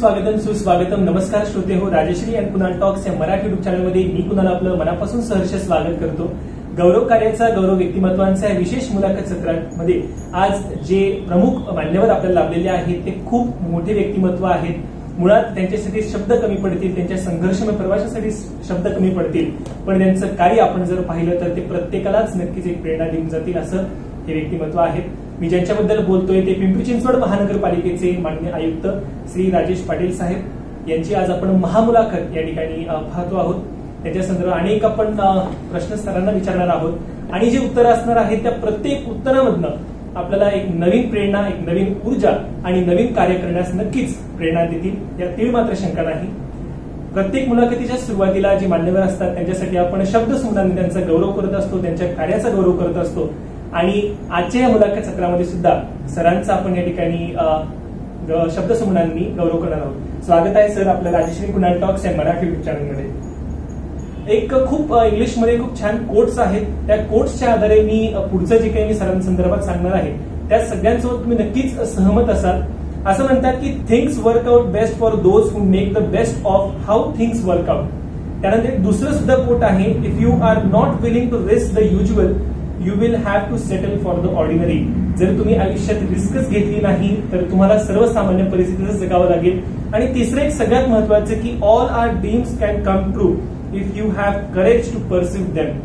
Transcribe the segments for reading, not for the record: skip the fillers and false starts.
स्वागतम सुस्वागतम. नमस्कार श्रोते हो, राजश्री अँड कुणाल टॉक्स या मराठी युट्यूब चॅनलमध्ये मी कुणाल आपलं मनापासून सहर्ष स्वागत करतो. गौरव कार्याचा, गौरव व्यक्तिमत्वांचा या विशेष मुलाखत सत्रामध्ये आज जे प्रमुख मान्यवर आपल्याला लाभलेले आहेत ते खूप मोठे व्यक्तिमत्व आहेत. मुळात त्यांच्यासाठी शब्द कमी पडतील, त्यांच्या संघर्षमय प्रवासासाठी शब्द कमी पडतील, पण त्यांचं कार्य आपण जर पाहिलं तर ते प्रत्येकालाच नक्कीच एक प्रेरणा देऊन जातील असं हे व्यक्तिमत्व आहेत. मी ज्यांच्याबद्दल बोलतोय ते पिंपरी चिंचवड महानगरपालिकेचे माननीय आयुक्त श्री राजेश पाटील साहेब यांची आज आपण महामुलाखत या ठिकाणी पाहतो आहोत. त्याच्या संदर्भात अनेक आपण प्रश्न सरांना विचारणार आहोत आणि जे उत्तर असणार आहेत त्या प्रत्येक उत्तरामधनं आपल्याला एक नवीन प्रेरणा, एक नवीन ऊर्जा आणि नवीन कार्य करण्यास नक्कीच प्रेरणा देतील, यात मात्र शंका नाही. प्रत्येक मुलाखतीच्या सुरुवातीला जे मान्यवर असतात त्यांच्यासाठी आपण शब्दसमुदाने त्यांचा गौरव करत असतो, त्यांच्या कार्याचा गौरव करत असतो आणि आजच्या या मुलाखत सत्रामध्ये सुद्धा सरांचा आपण या ठिकाणी शब्दसमुदांनी गौरव करणार आहोत. स्वागत आहे सर आपलं राजश्री कुणाल टॉक्स या मराठी युट्यूब चॅनलमध्ये. एक खूप इंग्लिशमध्ये खूप छान कोट्स आहेत, त्या कोट्सच्या आधारे मी पुढचं जे काही मी सरांसंदर्भात सांगणार आहे त्या सगळ्यांसोबत तुम्ही नक्कीच सहमत असाल. असं म्हणतात की things work out best for those who make the best of how things work out. त्यानंतर एक दुसरं सुद्धा कोट आहे, if you are not willing to risk the usual you will have to settle for the ordinary. जर तुम्ही आयुष्यात रिस्कच घेतली नाही तर तुम्हाला सर्वसामान्य परिस्थितीतच जगावं लागेल. आणि तिसरं एक सगळ्यात महत्वाचं की all our dreams can come true if you have courage to pursue them.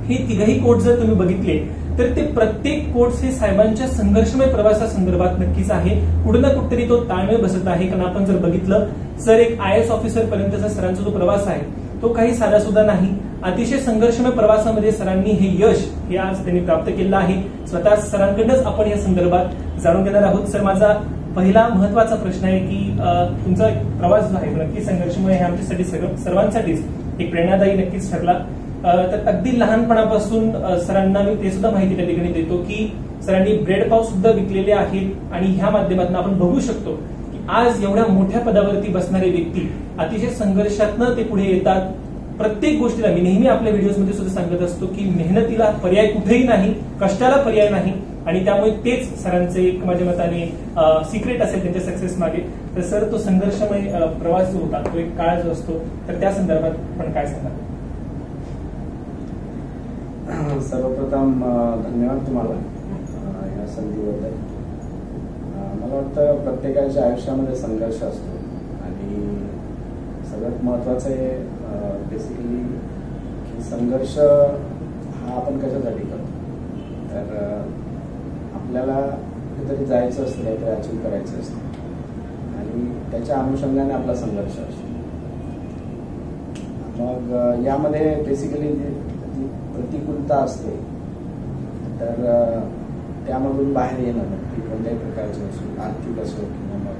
हे तिघही कोट जर तुम्ही बघितले तर ते प्रत्येक कोट्स हे साहेबांच्या संघर्षमय प्रवासासंदर्भात नक्कीच आहे. कुठे ना कुठेतरी तो ताळमेळ बसत आहे. कारण आपण जर बघितलं सर एक IAS ऑफिसर पर्यंतचा सरांचा जो प्रवास आहे तो काही साधा सुद्धा नाही. अतिशय संघर्षमय प्रवासामध्ये सरांनी हे यश हे आज त्यांनी प्राप्त केलं आहे. स्वतः सरांकडूनच आपण या संदर्भात जाणून घेणार आहोत. सर माझा पहिला महत्वाचा प्रश्न आहे की तुमचा प्रवास जो आहे नक्की संघर्षमय आहे, आमच्यासाठी सर्वांसाठीच एक प्रेरणादायी नक्कीच ठरला. तर अगदी लहानपणापासून सरांना मी ते सुद्धा माहिती त्या ठिकाणी देतो की सरांनी ब्रेड पाव सुद्धा विकलेले आहेत आणि ह्या माध्यमातून आपण बघू शकतो की आज एवढ्या मोठ्या पदावरती बसणारे व्यक्ती अतिशय संघर्षातनं ते पुढे येतात. प्रत्येक गोष्टीला मी नेहमी आपल्या व्हिडिओमध्ये सुद्धा सांगत असतो की मेहनतीला पर्याय कुठेही नाही, कष्टाला पर्याय नाही आणि त्यामुळे तेच सरांचे एक माझ्या मताने सिक्रेट असेल त्यांच्या सक्सेस मागे. तर सर तो संघर्षमय प्रवास जो होता तो एक काळ जो असतो तर त्या संदर्भात पण काय सांगाल? सर्वप्रथम धन्यवाद तुम्हाला या संधीबद्दल. मला वाटतं प्रत्येकाच्या आयुष्यामध्ये संघर्ष असतो आणि सगळ्यात महत्वाचं आहे बेसिकली की संघर्ष हा आपण कशासाठी करतो. तर आपल्याला कुठेतरी जायचं असतं, काहीतरी अचीव करायचं असतं आणि त्याच्या अनुषंगाने आपला संघर्ष असतो. मग यामध्ये बेसिकली प्रतिकूलता असते तर त्यामधून बाहेर येणं नक्की कोणत्याही प्रकारचे असो, आर्थिक असो किंवा मग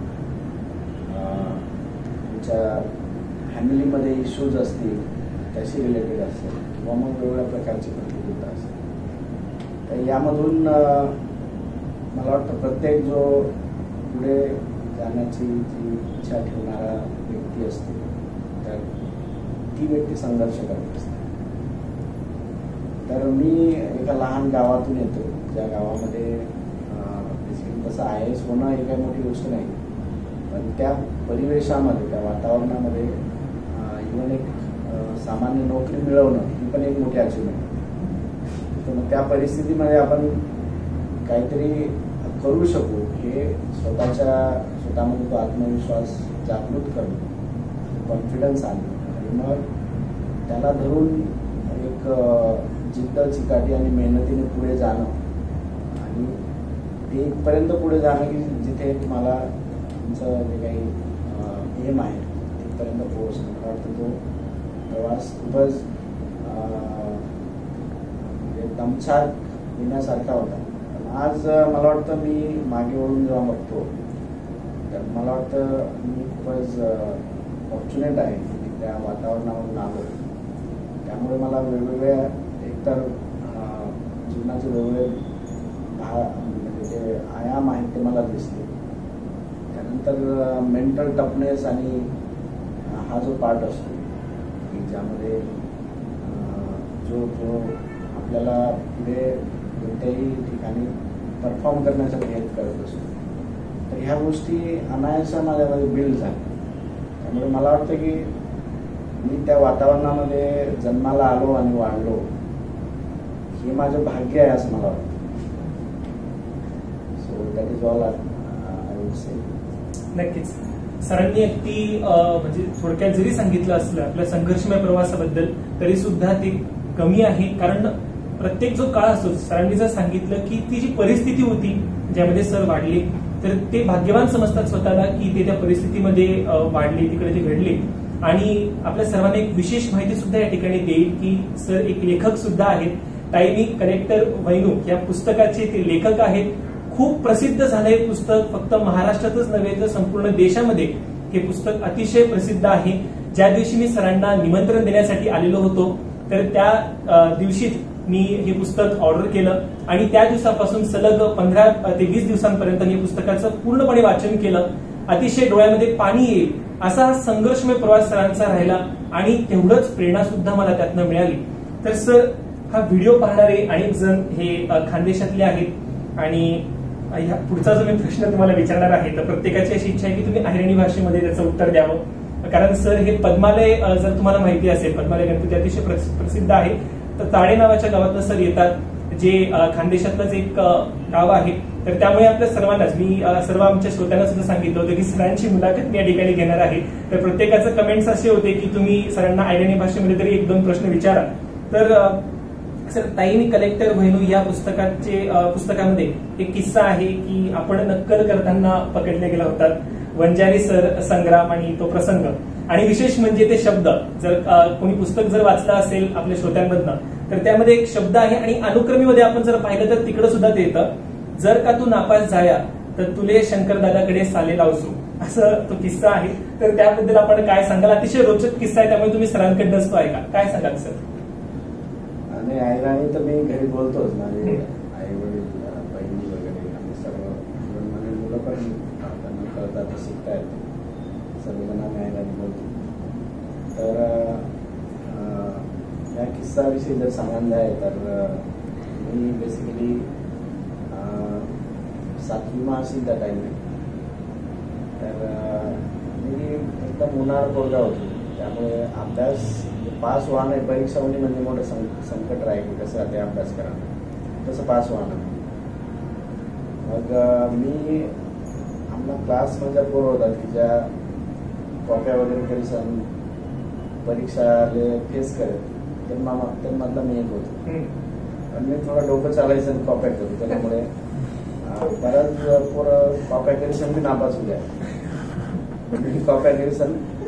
तुमच्या फॅमिलीमध्ये इश्यूज असतील त्याशी रिलेटेड असेल किंवा मग वेगवेगळ्या प्रकारची प्रतिकूलता असेल. तर यामधून मला वाटतं प्रत्येक जो पुढे जाण्याची जी इच्छा ठेवणारा व्यक्ती असते तर ती व्यक्ती संघर्ष करत असते. तर मी एका लहान गावातून येतो, ज्या गावामध्ये तसं IAS होणं ही काही मोठी गोष्ट नाही, पण त्या परिवेशामध्ये त्या वातावरणामध्ये इव्हन एक सामान्य नोकरी मिळवणं ही पण एक मोठी अचिव्हमेंट. तर मग त्या परिस्थितीमध्ये आपण काहीतरी करू शकू हे स्वतःमध्ये तो आत्मविश्वास जागृत करणं, कॉन्फिडन्स आणणं आणि मग त्याला धरून एक जिद्द, चिकाटी आणि मेहनतीने पुढे जाणं आणि ते इथपर्यंत पुढे जाणं की जिथे तुम्हाला तुमचं जे काही एम आहे तिथपर्यंत पोहोचणं. मला वाटतं तो प्रवास खूपच दमछाक येण्यासारखा होता. पण आज मला वाटतं मी मागे वळून जेव्हा बघतो तर मला वाटतं मी खूपच फॉर्च्युनेट आहे की त्या वातावरणावरून आलो. त्यामुळे मला वेगवेगळ्या एकतर जीवनाचे वेगवेगळे म्हणजे जे आयाम आहेत ते मला दिसते. त्यानंतर मेंटल टफनेस आणि हा जो पार्ट असतो की ज्यामध्ये जो आपल्याला पुढे कोणत्याही ठिकाणी परफॉर्म करण्यासाठी हेल्प करत असतो. तर ह्या गोष्टी अनायासा माझ्यामध्ये बिल्ड झाल्या त्यामुळे मला वाटतं की मी त्या वातावरणामध्ये जन्माला आलो आणि वाढलो हे माझं भाग्य आहे असं मला वाटतं. So that is all I would say. नक्कीच सरांनी अगदी म्हणजे थोडक्यात जरी सांगितलं असलं आपल्या संघर्षमय प्रवासाबद्दल तरी सुद्धा ते कमी आहे. कारण प्रत्येक जो काळ असतो, सरांनी जर सांगितलं की ती जी परिस्थिती होती ज्यामध्ये सर वाढले, तर ते भाग्यवान समजतात स्वतःला की ते त्या परिस्थितीमध्ये वाढले, तिकडे ते घडले. आणि आपल्या सर्वांना एक विशेष माहिती सुद्धा या ठिकाणी देईल की सर एक लेखक सुद्धा आहेत. टायनी कलेक्टर वैणूक या पुस्तकाचे ते लेखक आहेत. खूप प्रसिद्ध झालंय पुस्तक, फक्त महाराष्ट्रातच नव्हे तर संपूर्ण देशामध्ये हे पुस्तक अतिशय प्रसिद्ध आहे. ज्या दिवशी मी सरांना निमंत्रण देण्यासाठी आलेलो होतो तर त्या दिवशीच मी हे पुस्तक ऑर्डर केलं आणि त्या दिवसापासून सलग 15 ते 20 दिवसांपर्यंत मी पुस्तकाचं पूर्णपणे वाचन केलं. अतिशय डोळ्यामध्ये पाणी येईल असा हा संघर्षमय प्रवास सरांचा राहिला आणि तेवढंच प्रेरणा सुद्धा मला त्यातनं मिळाली. तर सर, हा व्हिडिओ पाहणारे अनेक जण हे खानदेशातले आहेत आणि पुढचा जो मी प्रश्न तुम्हाला विचारणार आहे तर प्रत्येकाची अशी इच्छा आहे की तुम्ही अहिराणी भाषेमध्ये त्याचं उत्तर द्यावं. कारण सर हे पद्मालय, जर तुम्हाला माहिती असेल, पद्मालय गणपती अतिशय प्रसिद्ध आहे. तर ताडे नावाच्या गावातनं सर येतात, जे खानदेशातलंच एक गाव आहे. तर त्यामुळे आपल्या सर्वांनाच, मी सर्व आमच्या श्रोत्यांना सुद्धा सांगितलं होतं की सरांची मुलाखत मी या ठिकाणी घेणार आहे. तर प्रत्येकाचे कमेंट्स असे होते की तुम्ही सरांना अहिराणी भाषेमध्ये तरी 1-2 प्रश्न विचारा. तर सर, टायनी कलेक्टर वैणू या पुस्तकामध्ये एक किस्सा आहे की आपण नक्कल करताना पकडले गेला होता. वंजारी सर, संग्राम आणि तो प्रसंग, आणि विशेष म्हणजे ते शब्द. जर कोणी पुस्तक जर वाचलं असेल आपल्या श्रोत्यांमधनं तर त्यामध्ये एक शब्द आहे आणि अनुक्रमीमध्ये आपण जर पाहिलं तर तिकडे सुद्धा ते येतं, जर का तू नापास झाया तर तुले शंकर दादाकडे साले लावसू, असं तो किस्सा आहे. तर त्याबद्दल आपण काय सांगाल? अतिशय रोचक किस्सा आहे, त्यामुळे तुम्ही सरांकडनंच तो ऐका. काय सांगाल सर? आणि अहिराणी तर मी घरी बोलतोच. माझे आई वडील, बहिणी वगैरे आम्ही सर्व, माझे मुलं पण त्यांना कळतात, शिकतायत, सर्वजण आम्ही अहिराणी बोलतो. तर या किस्साविषयी जर सांगायचं आहे तर मी बेसिकली 7वी असेल त्या टाईमला. तर मी एकदम उन्हाळ पोरगा होतो, त्यामुळे अभ्यास पास व्हाणं, परीक्षा होणे म्हणजे मोठं संकट राहील. कसं ते अभ्यास करा, तसं पास व्हाणं. मग मी आम्हाला क्लास म्हणजे पोरं होतात की ज्या कॉप्या वगैरे करी परीक्षा फेस करत, त्यांमधला मी एक होतो. आणि मी थोडं डोकं चालायचं आणि कॉप्या करू, त्याच्यामुळे बऱ्याच पोरं कॉप्या करी मी नापास होऊ द्या. मी कॉप्या करी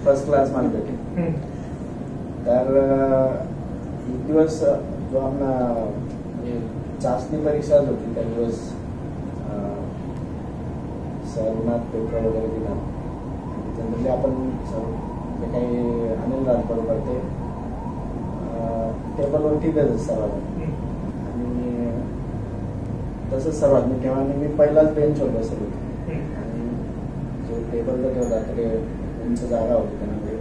फर्स्ट क्लास मला भेटे. तर एक दिवस जो आम्हाला चाचणी परीक्षा होती त्या दिवस सरुणात पेपर वगैरे दिला. म्हणजे आपण जे काही अनिल राजबरोबर ते टेबलवर ठीकच सर्वात. आणि तसंच सर्वात मी तेव्हा मी पहिलाच बेंचवर बसलो होतो आणि जो टेबल जर ठेवला तरी उंच जागा होती, त्यामुळे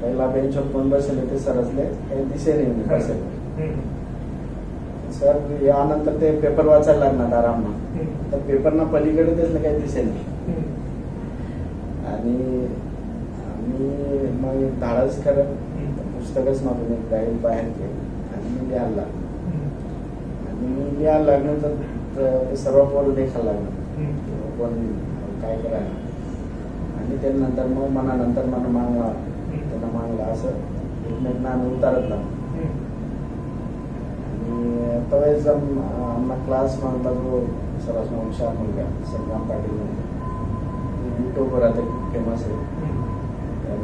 पहिला बेंचवर कोण बसले ते सरसले, काही दिसे नाही बसेल. सर यानंतर ते पेपर वाचायला लागणार आरामना, तर पेपरना पलीकडे त्यातलं काही दिसेल नाही. आणि मी मग धाडस करत पुस्तकच मागून एक गाईड बाहेर केलं आणि मी लिहायला लागलो. आणि मी लिहायला लागल्यानंतर ते सर्व पोरं देखायला लागलं कोण काय करायला. आणि त्यानंतर मग मनानंतर मला मागला, त्यांना मागला, असं एकमेकांना आम्ही उतारत लागलो. आणि त्यावेळेस आम्हाला क्लास मागला जो सर्वात हुशार मुलगा संग्राम पाटील म्हणून, युट्यूबवर आता खूप फेमस आहे. तर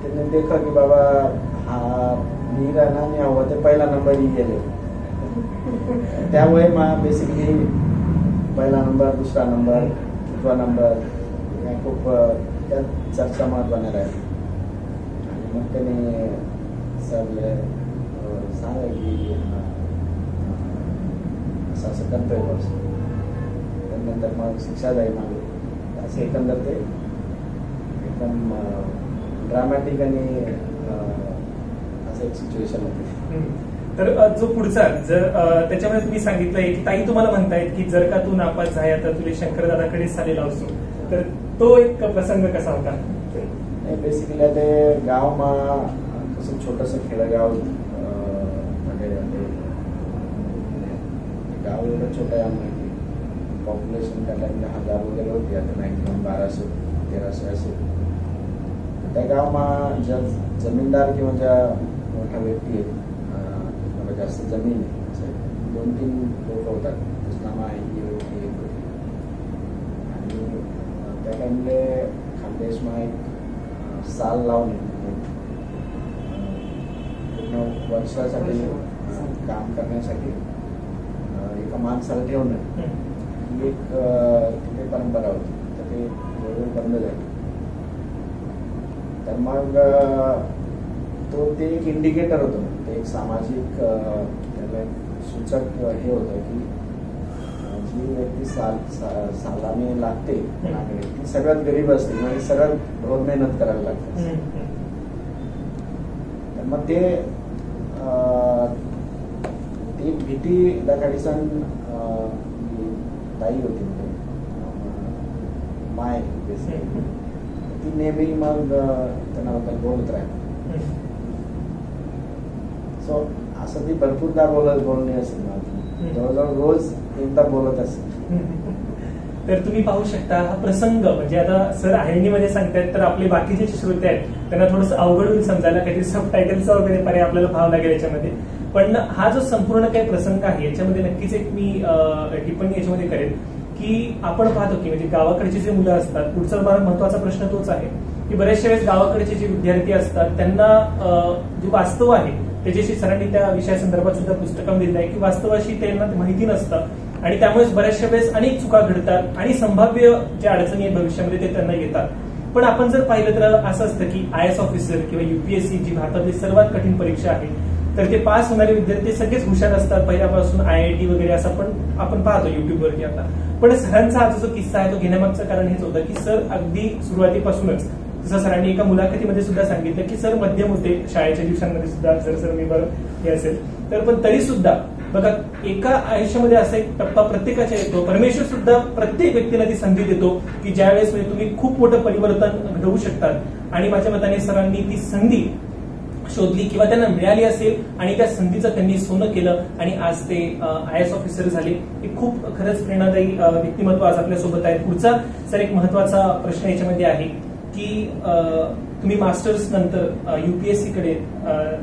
त्यांनी देखा की बाबा हा मी ना मी हवं ते पहिला नंबर गेले. त्यामुळे मग बेसिकली पहिला नंबर, दुसरा नंबर, तृतीय नंबर या खूप त्या चर्चा महत्वाने राहिली. आणि मग त्याने सर सांगा की असं असं करतोय बस. त्यानंतर मग शिक्षा जाईल मागे, असं एकंदर ते एकदम ड्रामॅटिक आणि असं एक सिच्युएशन होती. तर जो पुढचा जर त्याच्यामध्ये तुम्ही सांगितलंय की ताई तुम्हाला म्हणतायत की जर का तू नापास झाला तर तुला शंकरदादाकडे साले लावसो, तर तो एक प्रसंग कसा होता? नाही, बेसिकली ते गावमा कसं छोटंसं खेडेगाव गाव एवढं छोटं आहे आम्हाला की पॉप्युलेशन त्या टाइमला 1000 वगैरे होती, आता 1200 1300 असेल. त्या गावमा ज्या जमीनदार किंवा ज्या मोठ्या व्यक्ती आहेत, मला जास्त जमीन आहे, 2-3 लोक होतात. कृष्णामा ही व्यक्ती एक होती आणि त्या टाइमले खानदेशमा एक साल लावून पूर्ण वर्षासाठी काम करण्यासाठी एका माणसाला ठेवणं ही एक तिथे परंपरा होती. तर ते जवळ बंद झाली. तर मग ते एक इंडिकेटर होतं, ते एक सामाजिक त्याला सूचक हे होतं की जी व्यक्ती सालाने लागते ती सगळ्यात गरीब असते म्हणजे सगळ्यात रोज मेहनत करायला लागते. तर मग ते भीती दाखवायचं ताई होती माय ती नेहमी मग त्यांना बोलत राहील. सो असं ती भरपूरदा बोलणी असेल मला, जवळजवळ रोज एकदा बोलत असेल. तर तुम्ही पाहू शकता हा प्रसंग, म्हणजे आता सर आयनीमध्ये सांगतायत तर आपले बाकीचे जे श्रोते आहेत त्यांना थोडंसं अवघड होईल समजायला, काहीतरी सबटायटलचा वगैरे पर्याय आपल्याला पाहावा लागेल याच्यामध्ये. पण हा जो संपूर्ण काही प्रसंग आहे याच्यामध्ये नक्कीच एक मी टिप्पणी याच्यामध्ये करेन की आपण पाहतो की म्हणजे गावाकडची जे मुलं असतात, पुढचा महत्वाचा प्रश्न तोच आहे की बऱ्याचशा वेळेस गावाकडचे जे विद्यार्थी असतात त्यांना जे वास्तव आहे त्याच्याशी सरांनी त्या विषयासंदर्भात सुद्धा पुस्तकं दिलं आहे की वास्तवाशी त्यांना माहिती नसतं आणि त्यामुळेच बऱ्याचशा वेळेस अनेक चुका घडतात आणि संभाव्य ज्या अडचणी आहेत भविष्यामध्ये ते त्यांना येतात. पण आपण जर पाहिलं तर असं असतं की IAS ऑफिसर किंवा UPSC जी भारतातली सर्वात कठीण परीक्षा आहे तर ते पास होणारे विद्यार्थी सगळेच हुशार असतात पहिल्यापासून, IIT वगैरे असं पण आपण पाहतो युट्यूबवरती आता. पण सरांचा हा जो किस्सा आहे तो घेण्यामागचं कारण हेच होतं की सर अगदी सुरुवातीपासूनच, जसं सरांनी एका मुलाखतीमध्ये सुद्धा सांगितलं की सर मध्यम होते शाळेच्या दिवसांमध्ये सुद्धा, जर सर मी बरं हे असेल तर, पण तरी सुद्धा बघा एका आयुष्यामध्ये असा एक टप्पा प्रत्येकाच्या येतो, परमेश्वर सुद्धा प्रत्येक व्यक्तीला ती संधी देतो की ज्यावेळेस म्हणजे तुम्ही खूप मोठं परिवर्तन घडवू शकतात. आणि माझ्या मताने सरांनी ती संधी शोधली किंवा त्यांना मिळाली असेल आणि त्या संधीचं त्यांनी सोनं केलं आणि आज ते IAS ऑफिसर झाले. हे खूप खरंच प्रेरणादायी व्यक्तिमत्व आज आपल्यासोबत आहे. पुढचा सर एक महत्वाचा प्रश्न याच्यामध्ये आहे की तुम्ही मास्टर्स नंतर UPSC कडे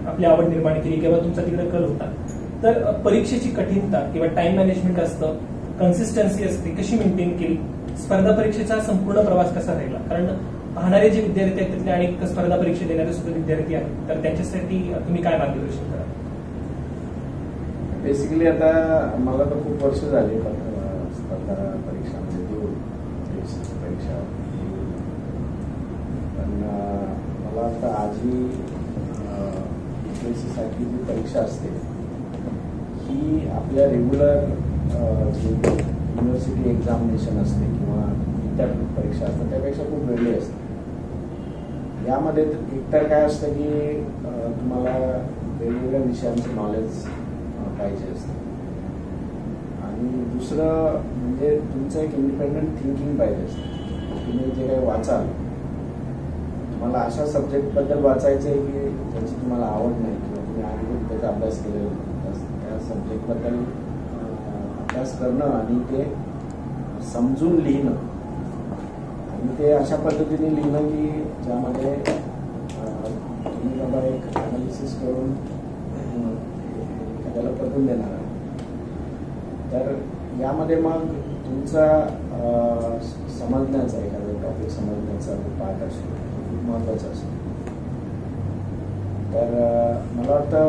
आपली आवड निर्माण केली किंवा तुमचा तिकडे कल होता, तर परीक्षेची कठीणता किंवा टाइम मॅनेजमेंट असतं, कन्सिस्टन्सी असते, कशी मेंटेन केली? स्पर्धा परीक्षेचा संपूर्ण प्रवास कसा राहिला? कारण पाहणारे जे विद्यार्थी आहेत त्यातले अनेक स्पर्धा परीक्षा देणारे सुद्धा विद्यार्थी आहेत, तर त्यांच्यासाठी तुम्ही काय मार्गदर्शन करा? बेसिकली आता मला तर खूप वर्ष झाली स्पर्धा परीक्षांमध्ये देऊन परीक्षा, पण मला आता आजही UPSC साठी जी परीक्षा असते ही आपल्या रेग्युलर जी युनिव्हर्सिटी एक्झामिनेशन असते किंवा इतर परीक्षा असतात त्यापेक्षा खूप वेगळी असते. यामध्ये एकतर काय असतं की तुम्हाला वेगवेगळ्या विषयांचं नॉलेज पाहिजे असतं आणि दुसरं म्हणजे तुमचं एक इंडिपेंडंट थिंकिंग पाहिजे असतं. तुम्ही जे काही वाचाल, तुम्हाला अशा सब्जेक्टबद्दल वाचायचं आहे की ज्याची तुम्हाला आवड नाही किंवा तुम्ही आधी त्याचा अभ्यास केलेला त्या सब्जेक्टबद्दल अभ्यास करणं आणि ते समजून लिहिणं आणि ते अशा पद्धतीने लिहिणं की ज्यामध्ये तुम्ही बाबा एक अनालिसिस करून एखाद्याला पटवून देणार आहे. तर यामध्ये मग तुमचा समजण्याचा, एखादा टॉपिक समजण्याचा पार्ट असतो खूप महत्त्वाचा असतो. तर मला वाटतं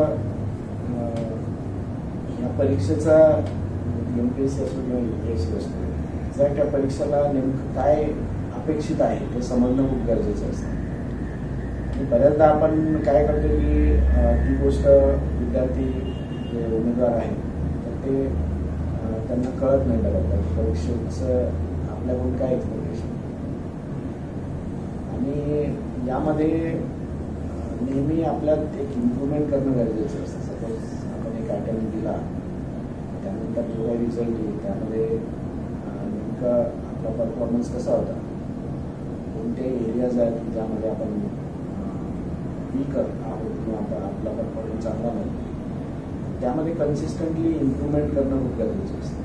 या परीक्षेचा MPSC असो किंवा UPSC असतो, जर त्या परीक्षेला नेमकं काय अपेक्षित आहे ते समजणं खूप गरजेचं असतं. आणि बऱ्याचदा आपण काय करतो की ती गोष्ट विद्यार्थी जे उमेदवार आहेत तर ते त्यांना कळत नाही बरोबर परीक्षेचं आपल्याकडून काय एक्सपेक्टेशन. आणि यामध्ये नेहमी आपल्यात एक इम्प्रूव्हमेंट करणं गरजेचं असतं. सपोज आपण एक अटेम्प्ट दिला, त्यानंतर जो काही रिझल्ट येईल त्यामध्ये नेमका आपला परफॉर्मन्स कसा होता कोणते एरियाज आहेत ज्यामध्ये आपण वीकर आहोत किंवा आपला परफॉर्मन्स चांगला नाही, त्यामध्ये कन्सिस्टंटली इम्प्रूव्हमेंट करणं खूप गरजेचं असतं.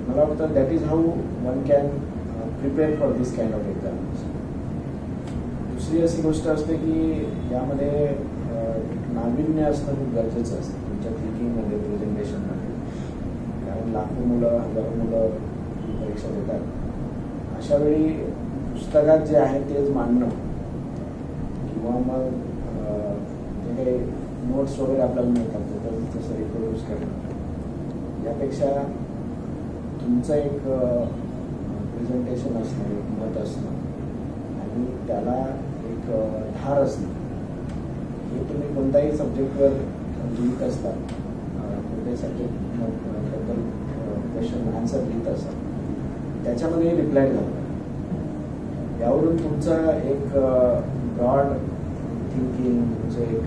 मला वाटतं that is how one can prepare for this kind of exams. दुसरी अशी गोष्ट असते की यामध्ये नाविन्य असणं खूप गरजेचं असतं तुमच्या थिंकिंगमध्ये, प्रेझेंटेशनमध्ये. कारण लाखो मुलं, हजारो मुलं ही परीक्षा देतात. अशा वेळी पुस्तकात जे आहे तेच मांडणं किंवा मग जे काही नोट्स वगैरे आपल्याला मिळतात तर तसं रिप्रोड्यूस करणं, यापेक्षा तुमचं एक प्रेझेंटेशन असणं, एक मत असणं आणि त्याला एक धार असणं, हे तुम्ही कोणत्याही सब्जेक्टवर लिहित असता, कोणत्याही सब्जेक्टबद्दल क्वेश्चन आन्सर लिहित असता, त्याच्यामध्ये रिप्लाय झाला. यावरून तुमचं एक ब्रॉड थिंकिंग, तुमचं एक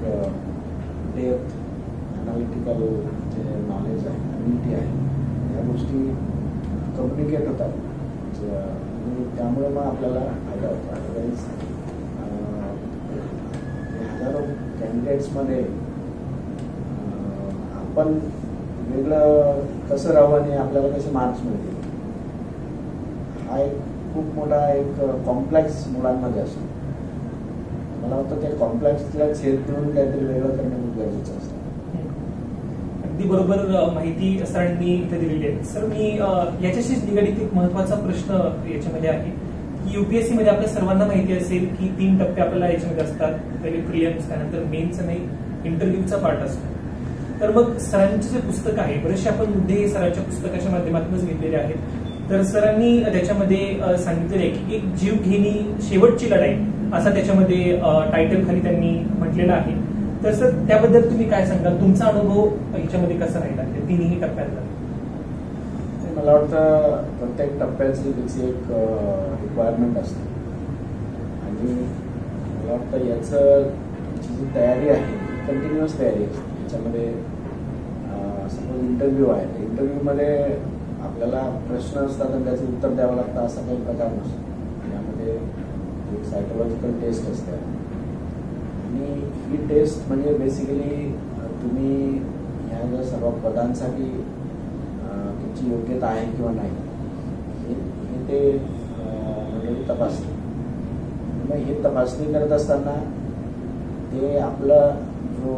डेप्थ, अनालिटिकल जे नॉलेज आहे, ॲबिलिटी आहे, या गोष्टी कम्युनिकेट होतात आणि त्यामुळे मग आपल्याला फायदा होतो. अदरवाईज हजारो कॅन्डिडेट्समध्ये आपण वेगळं कसं राहू आणि आपल्याला कसे मार्क्स मिळतील, हा एक खूप मोठा एक कॉम्प्लेक्स मुलांमध्ये असतो. मला वाटतं त्या कॉम्प्लेक्सला छेद देऊन काहीतरी वेगळं करणं खूप गरजेचं असतं. अगदी बरोबर माहिती सरांनी इथे दिलेली आहे. सर, मी याच्याशी निगडीत एक महत्वाचा प्रश्न याच्यामध्ये आहे की युपीएससी मध्ये आपल्या सर्वांना माहिती असेल की 3 टप्पे आपल्याला याच्यामध्ये असतात. पहिले प्रिलिम्स, त्यानंतर मेन्स आणि इंटरव्ह्यूचा पार्ट असतो. तर मग सरांचे जे पुस्तक आहे, बरेचसे आपण मुद्दे सरांच्या पुस्तकाच्या माध्यमातूनच घेतलेले आहेत. तर सरांनी त्याच्यामध्ये सांगितलेलं आहे की एक जीवघेणी शेवटची लढाई असा त्याच्यामध्ये टायटल खाली त्यांनी म्हटलेलं आहे. तर सर, त्याबद्दल तुम्ही काय सांगाल? तुमचा अनुभव याच्यामध्ये कसा राहिला त्या 3ही टप्प्यातला? मला वाटतं प्रत्येक टप्प्याची त्याची एक रिक्वायरमेंट असते आणि मला वाटतं याचं जी तयारी आहे कंटिन्युअस तयारी असते. याच्यामध्ये सपोज इंटरव्ह्यू आहे, इंटरव्ह्यूमध्ये आपल्याला प्रश्न असतात आणि त्याचं उत्तर द्यावं लागतं असा काही प्रकार नसतो. यामध्ये एक सायकोलॉजिकल टेस्ट असते आणि ही टेस्ट म्हणजे बेसिकली तुम्ही ह्या ज्या सर्व पदांसाठी तुमची योग्यता आहे किंवा नाही हे ते म्हणजे तपासते. मग हे तपासणी करत असताना ते आपला जो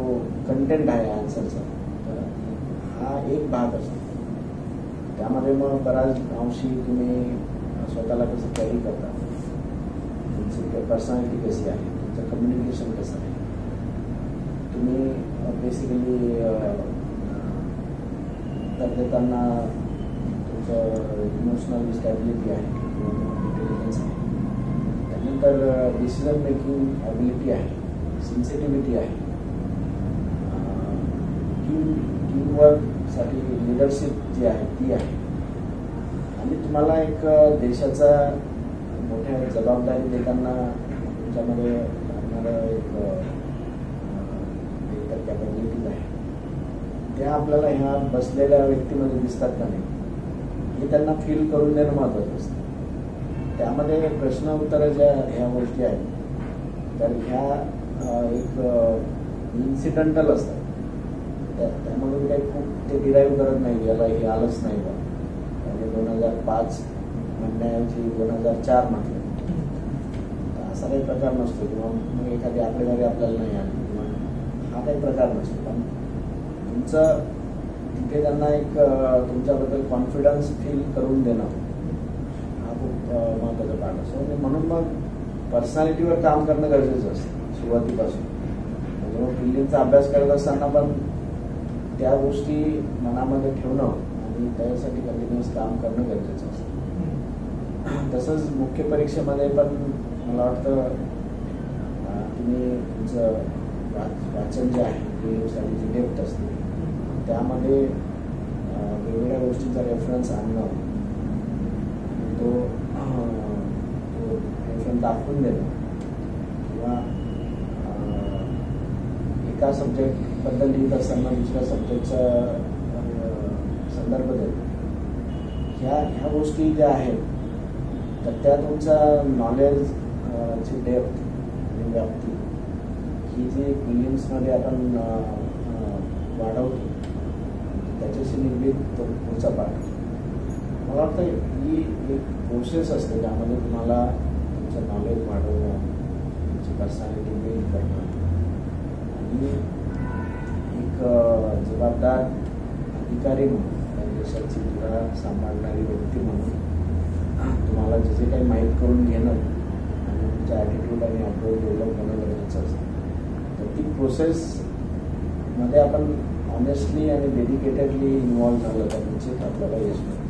कंटेंट आहे आन्सरचा, तर हा एक भाग असतो. त्यामध्ये मग बऱ्याच अंशी तुम्ही स्वतःला कसं कॅरी करता, तुमची पर्सनॅलिटी कशी आहे, तुमचं कम्युनिकेशन कसं आहे, तुम्ही बेसिकली उत्तर देताना तुमचं इमोशनल स्टॅबिलिटी आहे किंवा इंटेलिजन्स आहे, त्यानंतर डिसिजन मेकिंग ॲबिलिटी आहे, सेन्सिटिव्हिटी आहे, टीमवर्कसाठी लिडरशिप जी आहे ती आहे आणि तुम्हाला एक देशाचा मोठ्या जबाबदारी देताना तुमच्यामध्ये लागणारं एक कॅपॅबिलिटीज आहे, त्या आपल्याला ह्या बसलेल्या व्यक्तीमध्ये दिसतात का नाही हे त्यांना फील करून देणं महत्त्वाचं असतं. त्यामध्ये प्रश्न उत्तरं ज्या ह्या गोष्टी आहेत तर ह्या एक इन्सिडेंटल असतात. त्यामधून काही खूप ते डिराईव्ह करत नाही, याला हे आलंच नाही बा, म्हणजे 2005 म्हणण्याऐवजी 2004 म्हटलं, असा काही प्रकार नसतो. किंवा मग एखादी आकडेवारी आपल्याला नाही आली किंवा हा काही प्रकार नसतो. पण तुमचं तिथे त्यांना एक तुमच्याबद्दल कॉन्फिडन्स फील करून देणं हा खूप महत्त्वाचा पार्ट असतो. म्हणून मग पर्सनॅलिटीवर काम करणं गरजेचं असतं सुरुवातीपासून. म्हणजे मग प्रिलिमचा अभ्यास करत असताना पण त्या गोष्टी मनामध्ये ठेवणं आणि त्यासाठी कंटिन्युअस काम करणं गरजेचं असतं. तसंच मुख्य परीक्षेमध्ये पण मला वाटतं तुम्ही तुमचं वाचन जे आहे प्रिलिम्ससाठी जी डेप्थ असते त्यामध्ये वेगवेगळ्या गोष्टींचा रेफरन्स आणणं, तो रेफरन्स दाखवून देणं किंवा एका सब्जेक्टबद्दल लिहित असताना दुसऱ्या सब्जेक्टचा संदर्भ देणं, ह्या गोष्टी ज्या आहेत तर त्या तुमचा नॉलेज संवादाची डेप्थ आणि व्याप्ती ही जी फिलिम्समध्ये आपण वाढवतो त्याच्याशी निगडीत तो पुढचा पाठ. मला वाटतं ही एक प्रोसेस असते त्यामध्ये तुम्हाला तुमचं नॉलेज वाढवणं, तुमची पर्सनॅलिटी बिल्ड करणं आणि एक जबाबदार अधिकारी म्हणून त्या देशाची धुरा सांभाळणारी व्यक्ती म्हणून तुम्हाला जे जे काही माहीत करून घेणं आणि तुमचा ॲटिट्यूड आणि अप्रोच डेव्हलप होणं गरजेचं असतं. तर ती प्रोसेसमध्ये आपण ऑनेस्टली आणि डेडिकेटेडली इन्व्हॉल्व झालं तर निश्चित आपल्याला यश मिळतं.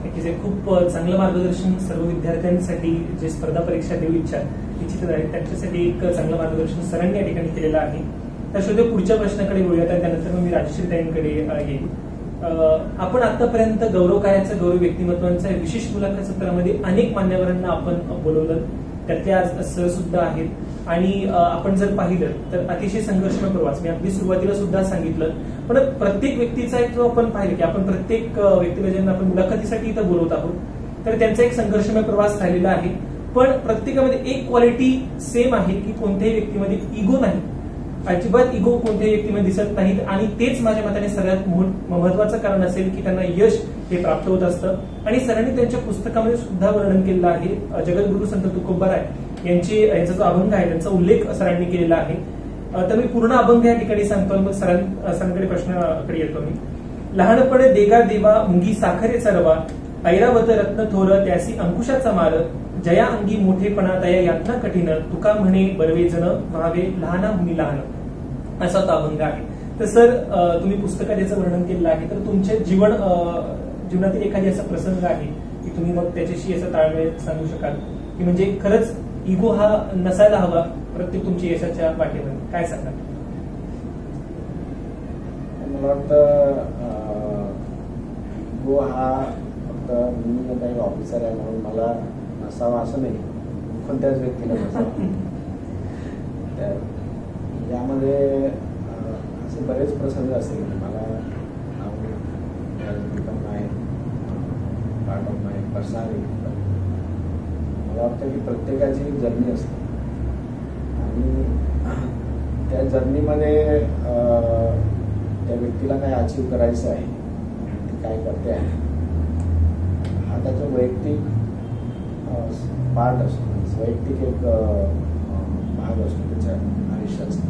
नक्कीच एक खूप चांगलं मार्गदर्शन सर्व विद्यार्थ्यांसाठी जे स्पर्धा परीक्षा देऊ इच्छा निश्चितच आहे त्यांच्यासाठी एक चांगलं मार्गदर्शन सरांनी या ठिकाणी केलेलं आहे. त्याशिवाय पुढच्या प्रश्नाकडे वळूयात आणि त्यानंतर मी राजश्री ताईंकडे येईल. आपण आतापर्यंत गौरव कार्याचं गौरव व्यक्तिमत्वांच्या विशेष मुलाखत सत्रामध्ये अनेक मान्यवरांना आपण बोलवलं, त्यातले आज सर सुद्धा आहेत आणि आपण जर पाहिलं तर अतिशय संघर्षमय प्रवास मी अगदी सुरुवातीला सुद्धा सांगितलं. पण प्रत्येक व्यक्तीचा एक जो आपण पाहिलं की आपण प्रत्येक व्यक्तीला ज्यांना आपण मुलाखतीसाठी इथं बोलवत आहोत तर त्यांचा एक संघर्षमय प्रवास राहिलेला आहे. पण प्रत्येकामध्ये एक क्वालिटी सेम आहे की कोणत्याही व्यक्तीमध्ये इगो नाही, अजिबात इगो कोणत्याही व्यक्तीमध्ये दिसत नाहीत आणि तेच माझ्या मताने सगळ्यात महत्वाचं कारण असेल की त्यांना यश हे प्राप्त होत असतं. आणि सरांनी त्यांच्या पुस्तकामध्ये सुद्धा वर्णन केलेलं आहे. जगद्गुरु संत तुकोबाराय यांचा जो अभंग आहे त्यांचा उल्लेख सरांनी केलेला आहे. तर मी पूर्ण अभंग या ठिकाणी सांगतो, मग सरांकडे प्रश्नाकडे येतो मी. लहानपणे देगा देवा मुंगी साखरेचा रवा, ऐरावत रत्न थोर त्यासी अंकुशाचा मार, जया अंगी मोठेपणा तया यातना कठीण, तुका म्हणे बरवे जन व्हावे लहाना मुनी लहान, असा तो अभंग आहे. तर सर तुम्ही पुस्तकात याचं वर्णन केलेलं आहे, तर तुमच्या जीवनातील एखादी असा प्रसंग आहे की तुम्ही मग त्याच्याशी असं ताळमेळ सांगू शकाल की म्हणजे खरंच इगो हा नसायला हवा प्रत्येक तुमच्या यशाच्या वाटेमध्ये, काय सांगाल? मला वाटतं इगो हा फक्त मी काही ऑफिसर आहे म्हणून मला नसावा असं नाही, कोणत्याच व्यक्तीला नसावा. तर यामध्ये असे बरेच प्रसंग असतील मला पार्ट ऑफ माय पर्सनॅलिटी. मला वाटतं की प्रत्येकाची एक जर्नी असते आणि त्या जर्नीमध्ये त्या व्यक्तीला काय अचीव करायचं आहे, ती काय करते आहे, हा त्याचा वैयक्तिक पार्ट असतो, वैयक्तिक एक भाग असतो त्याच्या आयुष्याचा.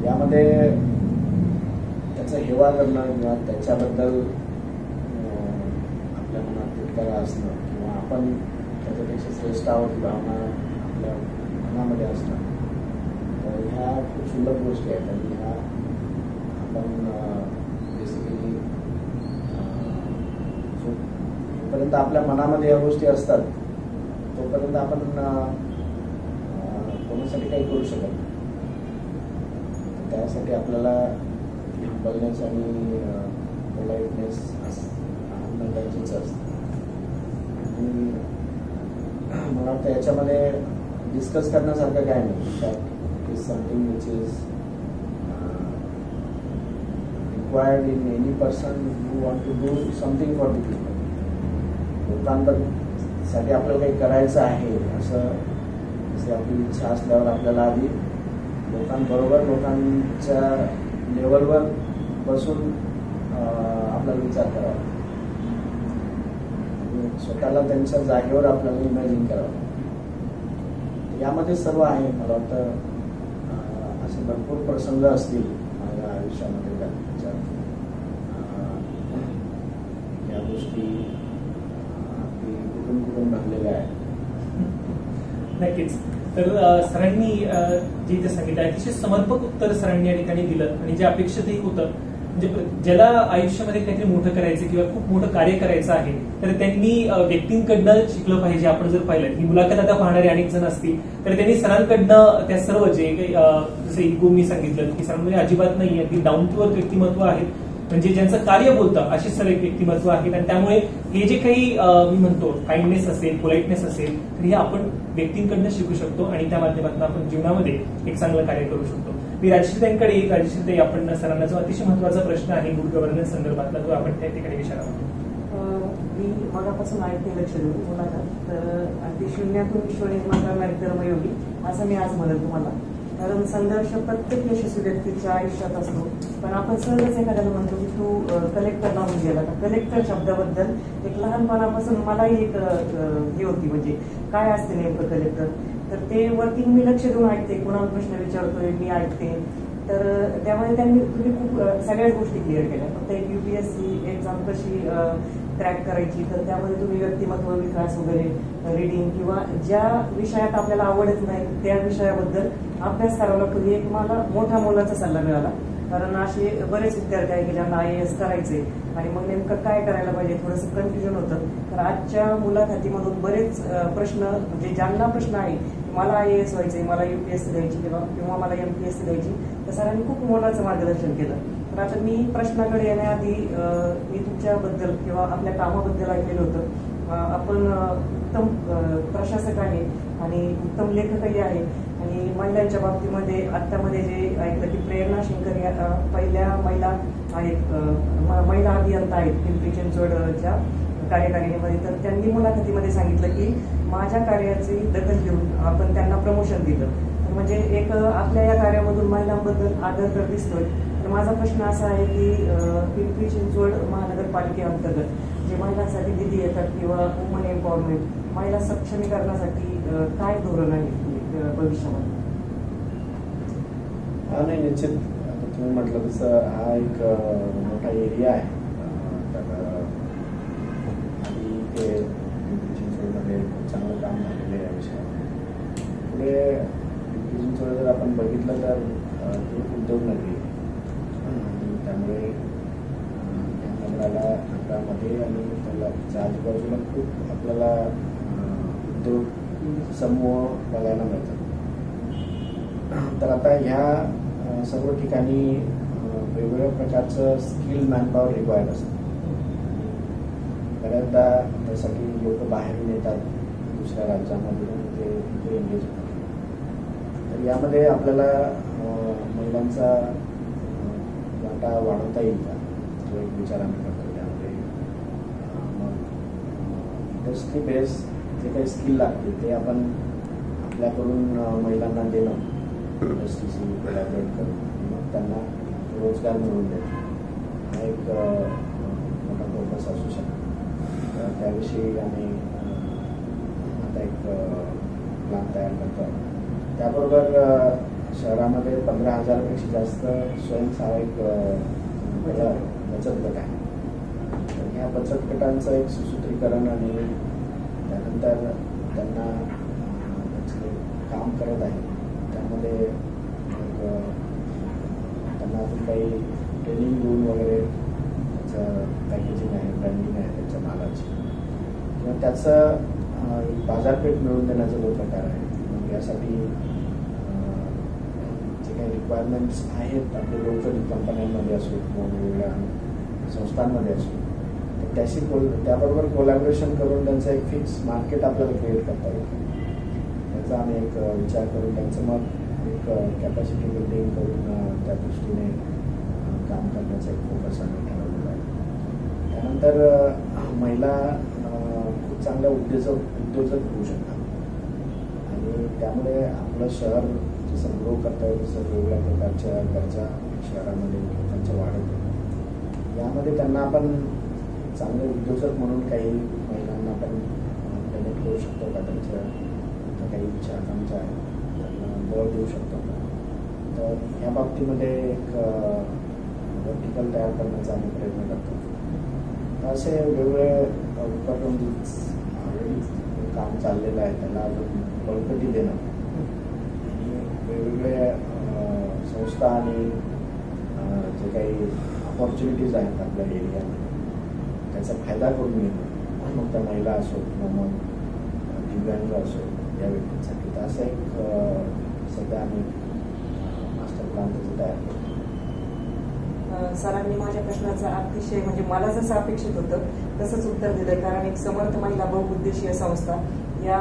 यामध्ये त्याचा हेवा करणं किंवा त्याच्याबद्दल आपल्या मनात तितकारा असणं किंवा आपण त्याच्यापेक्षा श्रेष्ठ आहोत ही भावना आपल्या मनामध्ये असणं, तर ह्या खूप सुंदर गोष्टी आहेत. आणि ह्या आपण बेसिकली जोपर्यंत आपल्या मनामध्ये या गोष्टी असतात तोपर्यंत आपण कोणासाठी काही करू शकत नाही. त्यासाठी आपल्याला हंबलनेस आणि पोलाइटनेस असणं गरजेचं असतं. आणि मला वाटतं याच्यामध्ये डिस्कस करण्यासारखं काय नाही, that is something which is required in any person who want to do something for the people. लोकांसाठी आपल्याला काही करायचं आहे असं जसे आपली इच्छा असल्यावर आपल्याला आधी लोकांबरोबर लोकांच्या लेवलवर बसून आपल्याला विचार करावा, स्वतःला त्यांच्या जागेवर आपल्याला इमॅजिन करावं. यामध्ये सर्व आहे. मला वाटतं असे भरपूर प्रसंग असतील माझ्या आयुष्यामध्ये या गोष्टी कुठून भरलेल्या आहेत. नक्कीच. तर सरांनी जे इथे सांगितलं अतिशय समर्पक उत्तर सरांनी या ठिकाणी दिलं आणि जे अपेक्षितही होतं, म्हणजे ज्याला आयुष्यामध्ये काहीतरी मोठं करायचं किंवा खूप मोठं कार्य करायचं आहे तर त्यांनी व्यक्तींकडनं शिकलं पाहिजे. आपण जर पाहिलं ही मुलाखत आता पाहणारे अनेक जण असतील तर त्यांनी सरांकडनं त्या सर्व जे काही जसं इगो मी सांगितलं की सरांमध्ये अजिबात नाही, अगदी डाऊन टू अर्थ व्यक्तिमत्व आहे, म्हणजे ज्यांचं कार्य बोलतं असे सर्व व्यक्तिमत्व आहेत. आणि त्यामुळे हे जे काही मी म्हणतो काइंडनेस असेल, पोलाइटनेस असेल, तर हे आपण व्यक्तींकडनं शिकू शकतो आणि त्या माध्यमातून आपण जीवनामध्ये एक चांगलं कार्य करू शकतो. मी राजश्रीताईंकडे राजश्रीताई आपण सरांना जो अतिशय महत्वाचा प्रश्न आहे गुड गव्हर्नन्स संदर्भातला तो आपण त्या ठिकाणी विचारावा. मी मगापासून ऐकते लक्ष देऊन मुलाखत, तर अगदी शून्यातून विश्व निर्माण करणारे कर्मयोगी असं मी आज म्हणत तुम्हाला. कारण संघर्ष प्रत्येक यशस्वी व्यक्तीच्या आयुष्यात असतो, पण आपण सहजच एखाद्याला म्हणतो की तू कलेक्टर लावून गेला का. कलेक्टर शब्दाबद्दल एक लहानपणापासून मलाही एक हे होती, म्हणजे काय असते नेमकं कलेक्टर. तर ते वरती मी लक्ष देऊन ऐकते, कुणाला प्रश्न विचारतोय मी ऐकते. तर त्यामुळे तुम्ही खूप सगळ्याच गोष्टी क्लिअर केल्या. फक्त एक UPSC एक्झाम कशी क्रॅक करायची, तर त्यामध्ये तुम्ही व्यक्तिमत्व विकास वगैरे रीडिंग किंवा ज्या विषयात आपल्याला आवडत नाही त्या विषयाबद्दल अभ्यास करावा लागतो. ही एक मला मोठा मोलाचा सल्ला मिळाला. कारण असे बरेच विद्यार्थी आहे की ज्यांना IAS करायचे आणि मग नेमकं काय करायला पाहिजे थोडंसं कन्फ्युजन होतं. तर आजच्या मुलाखतीमधून बरेच प्रश्न, म्हणजे ज्यांना प्रश्न आहे मला IAS व्हायचंय, मला UPSC द्यायची किंवा मला MPSC द्यायची, तर सरांनी खूप मोलाचं मार्गदर्शन केलं. तर आता मी प्रश्नाकडे येण्याआधी मी तुमच्याबद्दल किंवा आपल्या कामाबद्दल ऐकलेलं होतं. आपण उत्तम प्रशासक आहे आणि उत्तम लेखकही आहे. आणि महिलांच्या बाबतीमध्ये आत्तामध्ये जे ऐकलं की प्रेरणा शंकर या पहिल्या महिला आहेत, महिला अभियंता आहेत पिंपरी चिंचवडच्या कार्यकारिणीमध्ये. तर त्यांनी मुलाखतीमध्ये सांगितलं की माझ्या कार्याची दखल घेऊन आपण त्यांना प्रमोशन दिलं. तर म्हणजे एक आपल्या या कार्यामधून महिलांबद्दल आदर तर दिसतोय. तर माझा प्रश्न असा आहे की पिंपरी चिंचवड महानगरपालिकेअंतर्गत जे महिलांसाठी निधी येतात किंवा वुमन एम्पॉवरमेंट, महिला सक्षमीकरणासाठी काय धोरण आहे भविष्यामध्ये? नाही, निश्चित आता तुम्ही म्हटलं तसं हा एक मोठा एरिया आहे. आणि ते पिंपरी चिंचवडमध्ये खूप चांगलं काम झालेलं आहे या विषयावर. पुढे पिंपरी चिंचवड जर आपण बघितलं तर खूप उद्योग नगरी आहे. आणि त्यामुळे या नगरामध्ये आणि त्याच्या आजूबाजूला खूप आपल्याला उद्योग समूह बघायला मिळतात. तर आता ह्या सर्व ठिकाणी वेगवेगळ्या प्रकारचं स्किल मॅनपॉवर रिक्वायर्ड असतं. बऱ्याचदा त्यासाठी लोक बाहेरून येतात दुसऱ्या राज्यांमधून, ते एंगेज होतात. तर यामध्ये आपल्याला महिलांचा वाटा वाढवता येईल का, तो एक विचार आम्ही करतो. त्यामध्ये मग इंडस्ट्री बेस जे काही स्किल लागते ते आपण आपल्याकडून महिलांना देणं, इंडस्ट्रीशी कोलॅबरेट करून मग त्यांना रोजगार मिळवून देणं, हा एक मोठा फोकस असू शकतो. तर त्याविषयी आम्ही आता एक प्लॅन तयार करतो आहे. त्याबरोबर शहरामध्ये 15,000पेक्षा जास्त स्वयंसहायक बचत गट आहे. तर ह्या बचत गटांचं एक सुसूत्रीकरण आणि त्यानंतर त्यांना काम करत आहे त्यामध्ये त्यांना अजून काही ट्रेनिंग देऊन वगैरे त्याचं पॅकेजिंग आहे, ब्रँडिंग आहे त्याच्या मालाची, किंवा त्याचं बाजारपेठ मिळवून देण्याचा जो प्रकार आहे. मग यासाठी जे काही रिक्वायरमेंट्स आहेत आपल्या लोकल कंपन्यांमध्ये असो किंवा वेगवेगळ्या संस्थांमध्ये असो, त्याबरोबर कोलॅबोरेशन करून त्यांचं एक फिक्स मार्केट आपल्याला क्रिएट करता येईल. त्याचा आम्ही एक विचार करून त्यांचं मग एक कॅपॅसिटी बिल्डिंग करून त्या दृष्टीने काम करण्याचा एक फोकस आम्ही ठरवलेला आहे. त्यानंतर महिला खूप चांगल्या उद्योजक होऊ शकतात आणि त्यामुळे आपलं शहर जसं ग्रो करता येईल तसं वेगवेगळ्या प्रकारच्या गरजा शहरामध्ये त्यांच्या वाढत. यामध्ये त्यांना आपण चांगले उद्योजक म्हणून काही महिलांना आपण कनेक्ट करू शकतो का, त्यांच्या काही इच्छा आकांक्षा आहे त्यांना बळ देऊ शकतो का. तर ह्या बाबतीमध्ये एक वर्टिकल तयार करण्याचा आम्ही प्रयत्न करतो. तर असे वेगवेगळे उपक्रम ऑलरेडी काम चाललेलं आहे त्याला अजून बळकटी देणं आणि वेगवेगळे संस्था आणि जे काही ऑपॉर्च्युनिटीज आहेत आपल्या एरियामध्ये त्याचा फायदा करून घेणं, मग त्या महिला असो किंवा मग दिव्यांग असो या व्यक्तींसाठी. तर असं एक सध्या आम्ही मास्टर प्लॅन त्याचं तयार करतो. सरांनी माझ्या प्रश्नाचं अतिशय म्हणजे मला जसं अपेक्षित होतं तसंच उत्तर दिलंय. कारण एक समर्थ महिला बहुउद्देशीय संस्था या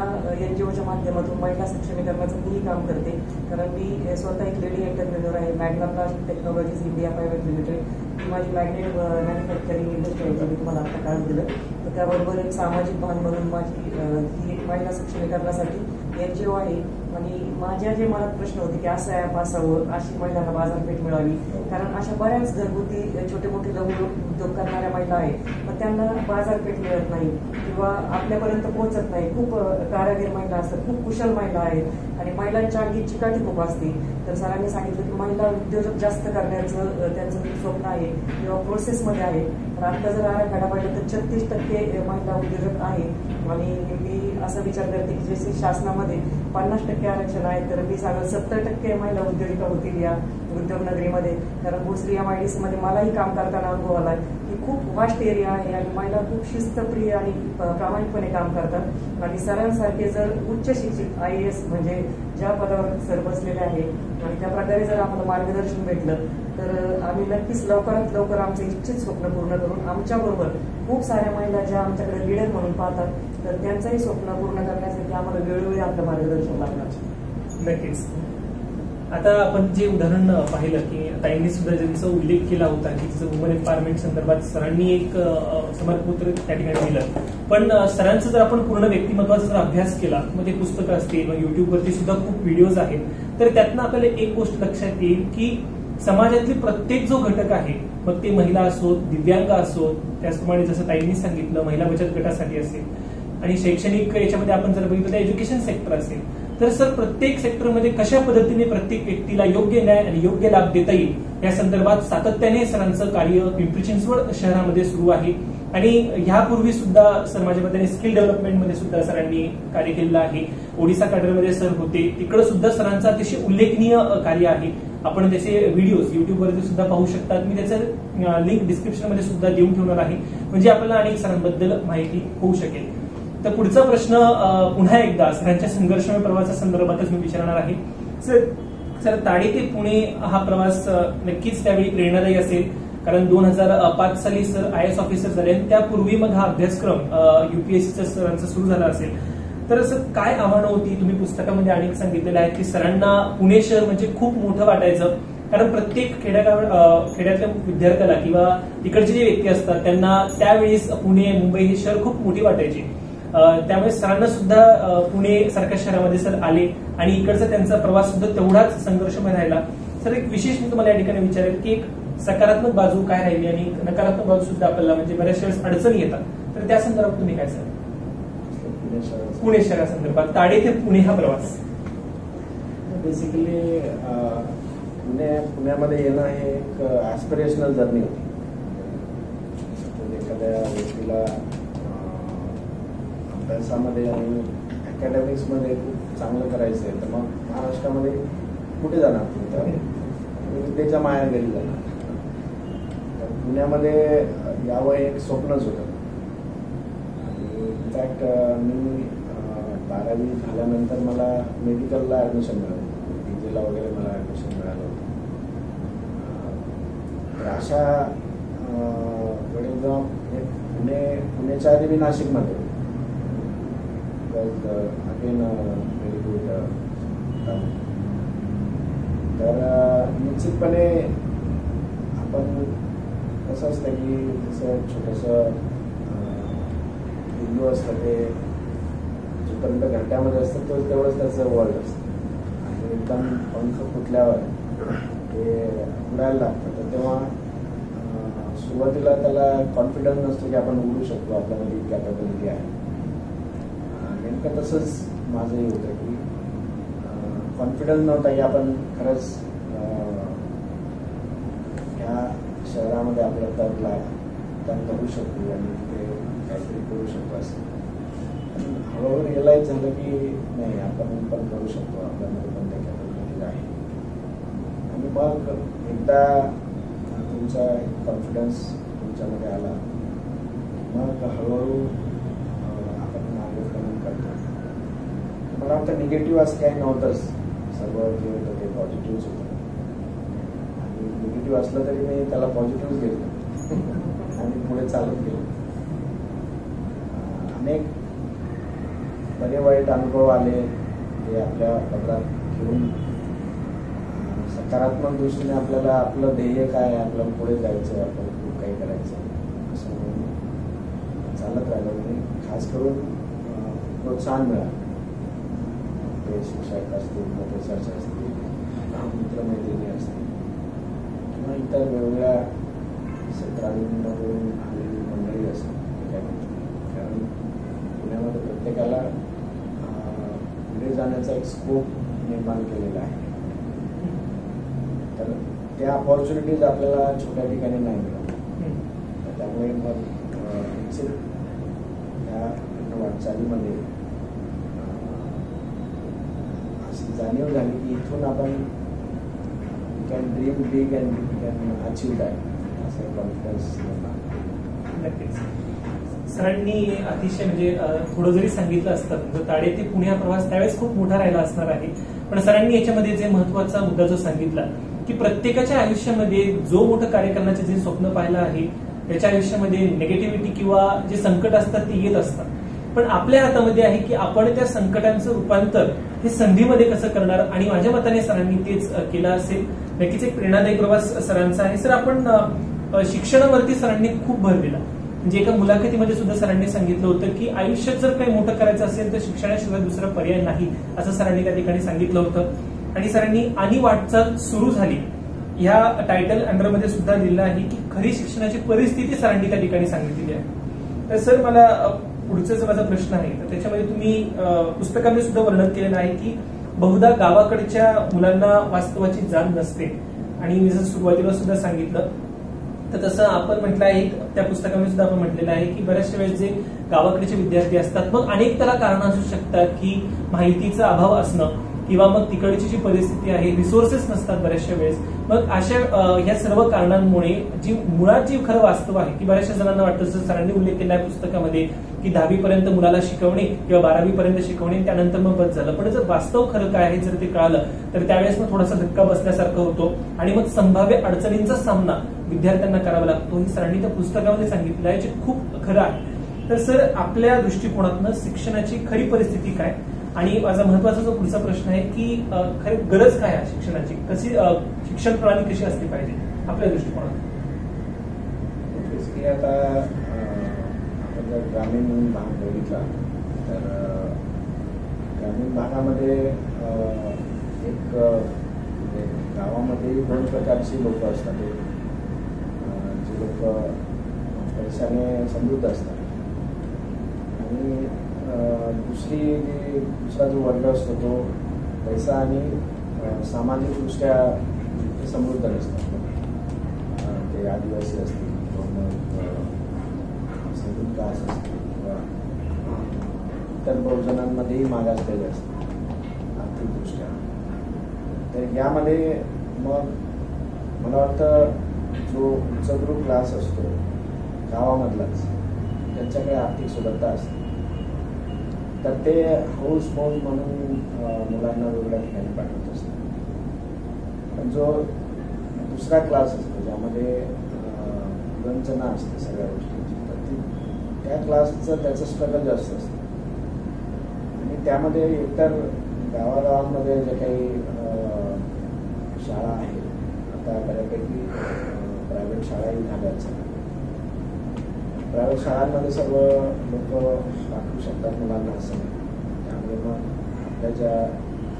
NGOच्या माध्यमातून महिला सक्षमीकरणाचं मीही काम करते. कारण मी स्वतः एक लेडी एंटरप्रेन्योर आहे. Magna प्लास्ट technologies India private limited ती माझी मॅग्नेट मॅन्युफॅक्चरिंग इंडस्ट्री आहे, मी तुम्हाला आता काढून दिलं. तर त्याबरोबर एक सामाजिक भान म्हणून माझी ही एक महिला सक्षमीकरणासाठी NGO आहे. आणि माझ्या जे मनात प्रश्न होते की असं ॲप असावं, अशी महिलांना बाजारपेठ मिळावी, कारण अशा बऱ्याच घरगुती छोटे मोठे लघु उद्योग करणाऱ्या महिला आहेत, पण त्यांना बाजारपेठ मिळत नाही किंवा आपल्यापर्यंत पोहोचत नाही. खूप कारागीर महिला असतात, खूप कुशल महिला आहेत आणि महिलांच्या अंगी चिकाटी खूप असते. तर सरांनी सांगितलं की महिला उद्योजक जास्त करण्याचं त्यांचं स्वप्न आहे किंवा प्रोसेसमध्ये आहे. तर आता जर आराखडा पाहिलं तर 36% महिला उद्योजक आहेत. आणि मी असा विचार करते की जसे शासनामध्ये 50% आरक्षण आहे, तर मी सांगेल 70% महिला उद्योजिका होतील या उद्योगनगरीमध्ये. कारण भोसरी MIDC मध्ये मलाही काम करताना अनुभव आला की खूप वास्ट एरिया आहे आणि महिला खूप शिस्तप्रिय आणि प्रामाणिकपणे काम करतात. आणि सरांसारखे जर उच्च शिक्षित IAS म्हणजे ज्या पदावर सर बसलेले आहेत आणि त्या प्रकारे जर आम्हाला मार्गदर्शन भेटलं तर आम्ही नक्कीच लवकरात लवकर आमचं इच्छित स्वप्न पूर्ण करून आमच्याबरोबर खूप साऱ्या महिला ज्या आमच्याकडे लीडर म्हणून पाहतात, तर त्यांचंही स्वप्न पूर्ण करण्यासाठी आम्हाला वेळोवेळी आपलं मार्गदर्शन लागणार. नक्कीच. आता आपण जे उदाहरण पाहिलं की ताईंनी सुद्धा ज्यांचा उल्लेख केला होता की वुमन एम्पॉवरमेंट संदर्भात सरांनी एक समर्पत्र त्या ठिकाणी दिलं, पण सरांचं जर आपण पूर्ण व्यक्तिमत्वाचा जर अभ्यास केला, मग ते पुस्तकं असतील, मग युट्यूबवरती सुद्धा खूप व्हिडिओज आहेत, तर त्यातनं आपल्याला एक गोष्ट लक्षात येईल की समाजातली प्रत्येक जो घटक आहे, मग ते महिला असोत, दिव्यांग असोत, त्याचप्रमाणे जसं ताईंनी सांगितलं महिला बचत गटासाठी असेल आणि शैक्षणिक याच्यामध्ये आपण जर बघितलं तर एज्युकेशन सेक्टर असेल, तर सर प्रत्येक सेक्टरमध्ये कशा पद्धतीने प्रत्येक व्यक्तीला योग्य न्याय आणि योग्य लाभ देता येईल या संदर्भात सातत्याने सरांचं कार्य पिंपरी चिंचवड शहरामध्ये सुरू आहे. आणि ह्यापूर्वी सुद्धा सर माझ्या मते स्किल डेव्हलपमेंटमध्ये सुद्धा सरांनी कार्य केलेलं आहे. ओडिसा कॅडरमध्ये सर होते, तिकडे सुद्धा सरांचं अतिशय उल्लेखनीय कार्य आहे. आपण त्याचे व्हिडिओज युट्यूबवरती सुद्धा पाहू शकतात. मी त्याचं लिंक डिस्क्रिप्शन मध्ये सुद्धा देऊन ठेवणार आहे, म्हणजे आपल्याला अनेक सरांबद्दल माहिती होऊ शकेल. तर पुढचा प्रश्न पुन्हा एकदा सरांच्या संघर्षमय प्रवासा संदर्भातच मी विचारणार आहे. सर ताडे ते पुणे हा प्रवास नक्कीच त्यावेळी प्रेरणादायी असेल, कारण 2005 साली सर IAS ऑफिसर झाले, त्यापूर्वी मग हा अभ्यासक्रम UPSCचा सरांचा सुरू झाला असेल. तर सर काय आव्हानं होती? तुम्ही पुस्तकामध्ये अनेक सांगितलेलं आहे की सरांना पुणे शहर म्हणजे खूप मोठं वाटायचं, कारण प्रत्येक खेड्यातल्या विद्यार्थ्याला किंवा तिकडचे जे व्यक्ती असतात त्यांना त्यावेळेस पुणे मुंबई हे शहर खूप मोठी वाटायचे. त्यामुळे सरांना सुद्धा पुणे सारख्या शहरामध्ये सर आले आणि इकडचा त्यांचा प्रवास सुद्धा तेवढाच संघर्षमय राहिला. सर एक विशेष मी तुम्हाला या ठिकाणी विचारेल की एक सकारात्मक बाजू काय राहिली आणि नकारात्मक बाजू सुद्धा आपल्याला म्हणजे बऱ्याचशा वेळेस अडचणी येतात, तर त्या संदर्भात तुम्ही काय सांगाल? पुणे शहरासंदर्भात ताडे ते पुणे हा प्रवास बेसिकली पुण्यामध्ये येणं हे एक ऍस्पिरेशनल जर्नी होती. एखाद्या व्यक्तीला अभ्यासामध्ये आणि अकॅडमिक्समध्ये खूप चांगलं करायचं आहे, तर मग महाराष्ट्रामध्ये कुठे जाणार तुम्ही? विद्येच्या माहेरघरी जाणार. तर पुण्यामध्ये यावं एक स्वप्नच होतं. आणि इनफॅक्ट मी 12वी झाल्यानंतर मला मेडिकलला ॲडमिशन मिळालं, DJला वगैरे मला ॲडमिशन मिळालं होतं. तर अशा वेळेस जेव्हा पुण्याच्या आधी मी नाशिकमध्ये अगेन व्हेरी गुड. तर निश्चितपणे आपण कसं असतं की जसं छोटंसं बिंदू असतं ते जोपर्यंत घंट्यामध्ये असतं तो तेवढंच त्याचं वर्ल्ड असतं आणि एकदम पंख फुटल्यावर ते उडायला लागतं. तर तेव्हा सुरुवातीला त्याला कॉन्फिडन्स नसतो की आपण उडू शकतो, आपल्यामध्ये कॅपॅबिलिटी आहे. नेमकं तसंच माझंही होतं की कॉन्फिडन्स नव्हता की आपण खरंच ह्या शहरामध्ये आपला तर करू शकतो आणि तिथे काहीतरी करू शकतो असं. हळूहळू रिअलाइज झालं की नाही, आपण पण करू शकतो, आपल्यामध्ये पण त्या कॅपॅबिलिटी आहे. आणि मग एकदा तुमचा कॉन्फिडन्स तुमच्यामध्ये आला, मग हळूहळू आपण मार्गक्रमण करतो. मला वाटतं निगेटिव्ह असं काही नव्हतंच, सर्व जे होतं ते पॉझिटिव्हच होतं. आणि निगेटिव्ह असलं तरी मी त्याला पॉझिटिव्हच घेतलं आणि पुढे चालत गेलो. अनेक बरे वाईट अनुभव आले ते आपल्या पदरात घेऊन सकारात्मक दृष्टीने आपल्याला आपलं ध्येय काय आहे, आपल्याला पुढे जायचं, आपण खूप काही करायचं असं म्हणून चालत राहिलं. आणि खास करून प्रोत्साहन मिळालं. ते शिक्षक असतील, प्रोफेसर्स असतील, मित्रमैत्रिणी असतील किंवा इतर वेगवेगळ्या क्षेत्रांमधून आलेली मंडळी असतील. कारण पुण्यामध्ये प्रत्येकाला पुढे जाण्याचा एक स्कोप निर्माण केलेला आहे. तर त्या ऑपॉर्च्युनिटीज आपल्याला छोट्या ठिकाणी नाही मिळत. त्यामुळे मग त्या वाटचालीमध्ये अशी जाणीव झाली की इथून आपण can dream big and can achieve that असं कॉन्फिडन्स. नक्कीच सरांनी अतिशय म्हणजे थोडं जरी सांगितलं असतं ताडे ते पुणे हा प्रवास त्यावेळेस खूप मोठा राहिला असणार आहे. पण सरांनी याच्यामध्ये जे महत्वाचा मुद्दा जो सांगितला की प्रत्येकाच्या आयुष्यामध्ये जो मोठं कार्य करण्याचे जे स्वप्न पाहिलं आहे त्याच्या आयुष्यामध्ये निगेटिव्हिटी किंवा जे संकट असतात ते येत असतात. पण आपल्या हातामध्ये आहे की आपण त्या संकटांचं रूपांतर हे संधीमध्ये कसं करणार. आणि माझ्या मताने सरांनी तेच केलं असेल. नक्कीच एक प्रेरणादायी प्रवास सरांचा आहे. सर आपण शिक्षणावरती सरांनी खूप भर दिला. म्हणजे एका मुलाखतीमध्ये सुद्धा सरांनी सांगितलं होतं की आयुष्यात जर काही मोठं करायचं असेल तर शिक्षणाशिवाय दुसरा पर्याय नाही असं सरांनी त्या ठिकाणी सांगितलं होतं. आणि सरांनी आणि वाटचाल सुरू झाली ह्या टायटल अंडरमध्ये सुद्धा लिहिलं आहे की खरी शिक्षणाची परिस्थिती सरांनी त्या ठिकाणी सांगितलेली आहे. तर सर मला पुढचा जो माझा प्रश्न आहे तर त्याच्यामध्ये तुम्ही पुस्तकामध्ये सुद्धा वर्णन केलेलं आहे की बहुधा गावाकडच्या मुलांना वास्तवाची जाण नसते. आणि मी जर सुरुवातीला सुद्धा सांगितलं तर तसं आपण म्हटलं आहे त्या पुस्तकामध्ये सुद्धा आपण म्हटलेलं आहे की बऱ्याचशा वेळेस जे गावाकडचे विद्यार्थी असतात मग अनेक त्याला कारण असू शकतात की माहितीचा अभाव असणं किंवा मग तिकडची जी परिस्थिती आहे रिसोर्सेस नसतात बऱ्याचशा वेळेस. मग अशा ह्या सर्व कारणांमुळे जी मुळात जी खरं वास्तव आहे की बऱ्याचशा जणांना वाटतं जसं सरांनी उल्लेख केला आहे पुस्तकामध्ये की 10वी पर्यंत मुलाला शिकवणे किंवा 12वी पर्यंत शिकवणे त्यानंतर मग बस झालं. पण जर वास्तव खरं काय आहे जर ते कळालं तर त्यावेळेस मग थोडासा धक्का बसल्यासारखं होतो आणि मग संभाव्य अडचणींचा सामना विद्यार्थ्यांना करावा लागतो. हे सरांनी त्या पुस्तकामध्ये सांगितलं आहे जे खूप खरं आहे. तर सर आपल्या दृष्टिकोनातनं शिक्षणाची खरी परिस्थिती काय आणि माझा महत्वाचा जो पुढचा प्रश्न आहे की खरी गरज काय आहे शिक्षणाची, कशी शिक्षण प्रणाली कशी असली पाहिजे आपल्या दृष्टिकोनात. आता आपण जर ग्रामीण भाग बघितला तर ग्रामीण भागामध्ये एक गावामध्ये 2 प्रकारची लोक असतात. जी लोक पैशाने समृद्ध असतात आणि दुसरा जो वर्ग असतो तो पैसा आणि सामाजिकदृष्ट्या समृद्ध नसतात. ते आदिवासी असतील किंवा शेड्यूल कास्ट असतील किंवा इतर बहुजनांमध्येही मागासलेले असतात आर्थिकदृष्ट्या. तर यामध्ये मग मला वाटतं जो उच्चभ्रू क्लास असतो गावामधलाच त्यांच्याकडे आर्थिक सुलभता असते तर ते हाऊस मौज म्हणून मुलांना वेगळ्या ठिकाणी पाठवत असतात. पण जो दुसरा क्लास असतो ज्यामध्ये वंचना असते सगळ्या गोष्टींची तर त्या क्लासचं त्याचं स्ट्रगल जास्त असतं. आणि त्यामध्ये एकतर गावागावांमध्ये जे काही शाळा आहेत आता बऱ्यापैकी प्रायव्हेट शाळाही झाल्याच. प्रायव्हेट शाळांमध्ये सर्व लोक पाठवू शकतात मुलांना असं नाही. त्यामुळे मग आपल्या ज्या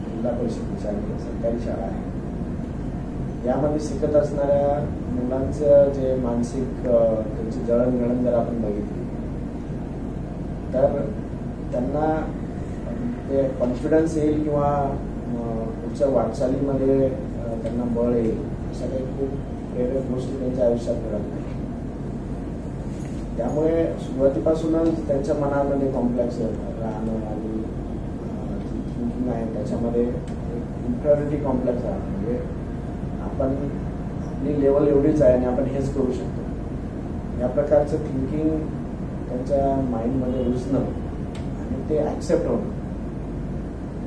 जिल्हा परिषदेच्या आणि सरकारी शाळा आहेत यामध्ये शिकत असणाऱ्या मुलांचं जे मानसिक त्यांची जळणघळण जर आपण बघितली तर त्यांना ते कॉन्फिडन्स येईल किंवा पुढच्या वाटचालीमध्ये त्यांना बळ येईल अशा काही खूप प्रेरक गोष्टी त्यांच्या आयुष्यात मिळत नाही. त्यामुळे सुरुवातीपासूनच त्यांच्या मनामध्ये कॉम्प्लेक्स राहणं आणि जी थिंकिंग आहे त्याच्यामध्ये इन्फिरियरिटी कॉम्प्लेक्स राहणं म्हणजे आपण आपली लेवल एवढीच आहे आणि आपण हेच करू शकतो या प्रकारचं थिंकिंग त्यांच्या माइंडमध्ये रुजणं आणि ते ॲक्सेप्ट होणं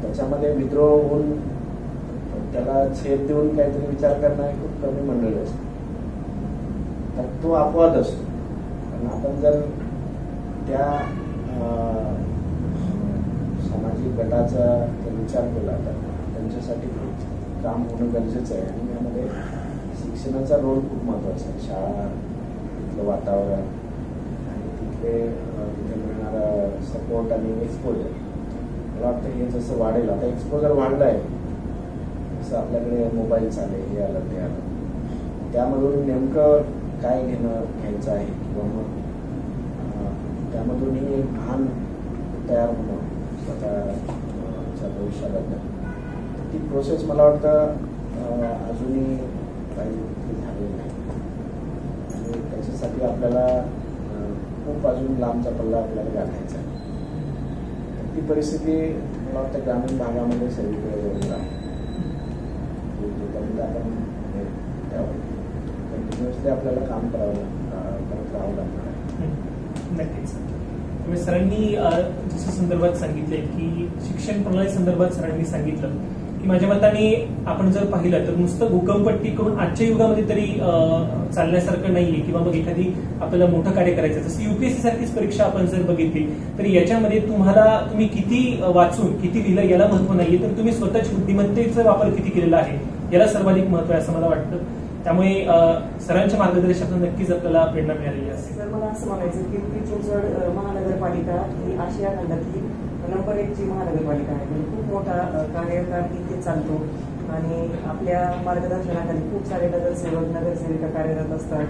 त्याच्यामध्ये विद्रोह होऊन त्याला छेद देऊन काहीतरी विचार करणारे खूप कमी मंडळी असते. तर तो अपवाद असतो. पण आपण जर त्या सामाजिक गटाचा विचार केला तर त्यांच्यासाठी काम होणं गरजेचं आहे. आणि यामध्ये शिक्षणाचा रोल खूप महत्त्वाचा आहे. शाळा, तिथलं वातावरण आणि तिथे मिळणारा सपोर्ट आणि एक्सपोजर, मला वाटतं हे जसं वाढेल, आता एक्सपोजर वाढलं आहे जसं आपल्याकडे मोबाईल आले, हे आलं ते आलं, त्यामधून नेमकं काय घ्यायचं आहे किंवा मग त्यामधूनही एक भान तयार होणं स्वतःच्या भविष्याबद्दल, ती प्रोसेस मला वाटतं अजूनही काही झालेली नाही. आणि त्याच्यासाठी आपल्याला खूप अजून लांबचा पल्ला आपल्याला गाठायचा आहे. ती परिस्थिती मला वाटतं ग्रामीण भागामध्ये सगळीकडे जरूर आहे. जोपर्यंत आपण त्यावर कंटिन्युअसली आपल्याला काम करत राहावं लागणार आहे. नक्कीच. त्यामुळे सरांनी जसं संदर्भात सांगितलंय की शिक्षण प्रणाली संदर्भात सरांनी सांगितलं की माझ्या मताने आपण जर पाहिलं तर नुसतं भूकंपट्टी करून आजच्या युगामध्ये तरी चालण्यासारखं नाहीये, किंवा मग एखादी आपल्याला मोठं कार्य करायचं जसं युपीएससी सारखीच परीक्षा आपण जर बघितली तर याच्यामध्ये तुम्ही किती वाचून किती लिहिलं याला महत्व नाहीये, तर तुम्ही स्वतःच्या बुद्धिमत्तेचा वापर किती केलेला आहे याला सर्वाधिक महत्व आहे असं मला वाटतं. त्यामुळे सरांच्या मार्गदर्शनातून नक्कीच आपल्याला प्रेरणा मिळालेली असेल. सर, मला असं म्हणायचं की पिंपरी चिंचवड महानगरपालिका ही आशिया खंडातली नंबर 1 ची महानगरपालिका आहे. म्हणजे खूप मोठा कार्यकाळ इथे चालतो आणि आपल्या मार्गदर्शनाखाली खूप सारे नगरसेवक नगरसेविका कार्यरत असतात.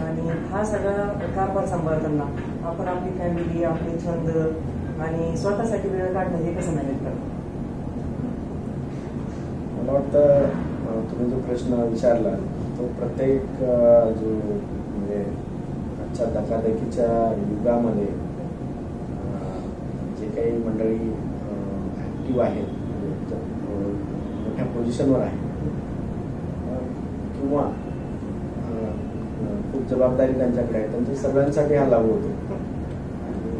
आणि हा सगळा कारभार सांभाळताना आपण आपली फॅमिली, आपले छंद आणि स्वतःसाठी वेळ काढणं हे कसं मॅनेज करतो? मला वाटतं तुम्ही जो प्रश्न विचारला तो प्रत्येक जो म्हणजे आजच्या धकाधकीच्या युगामध्ये जे काही मंडळी ॲक्टिव्ह आहेत, मोठ्या पोझिशनवर आहेत किंवा खूप जबाबदारी त्यांच्याकडे आहे, त्यांच्या सगळ्यांसाठी हा लागू होतो. आणि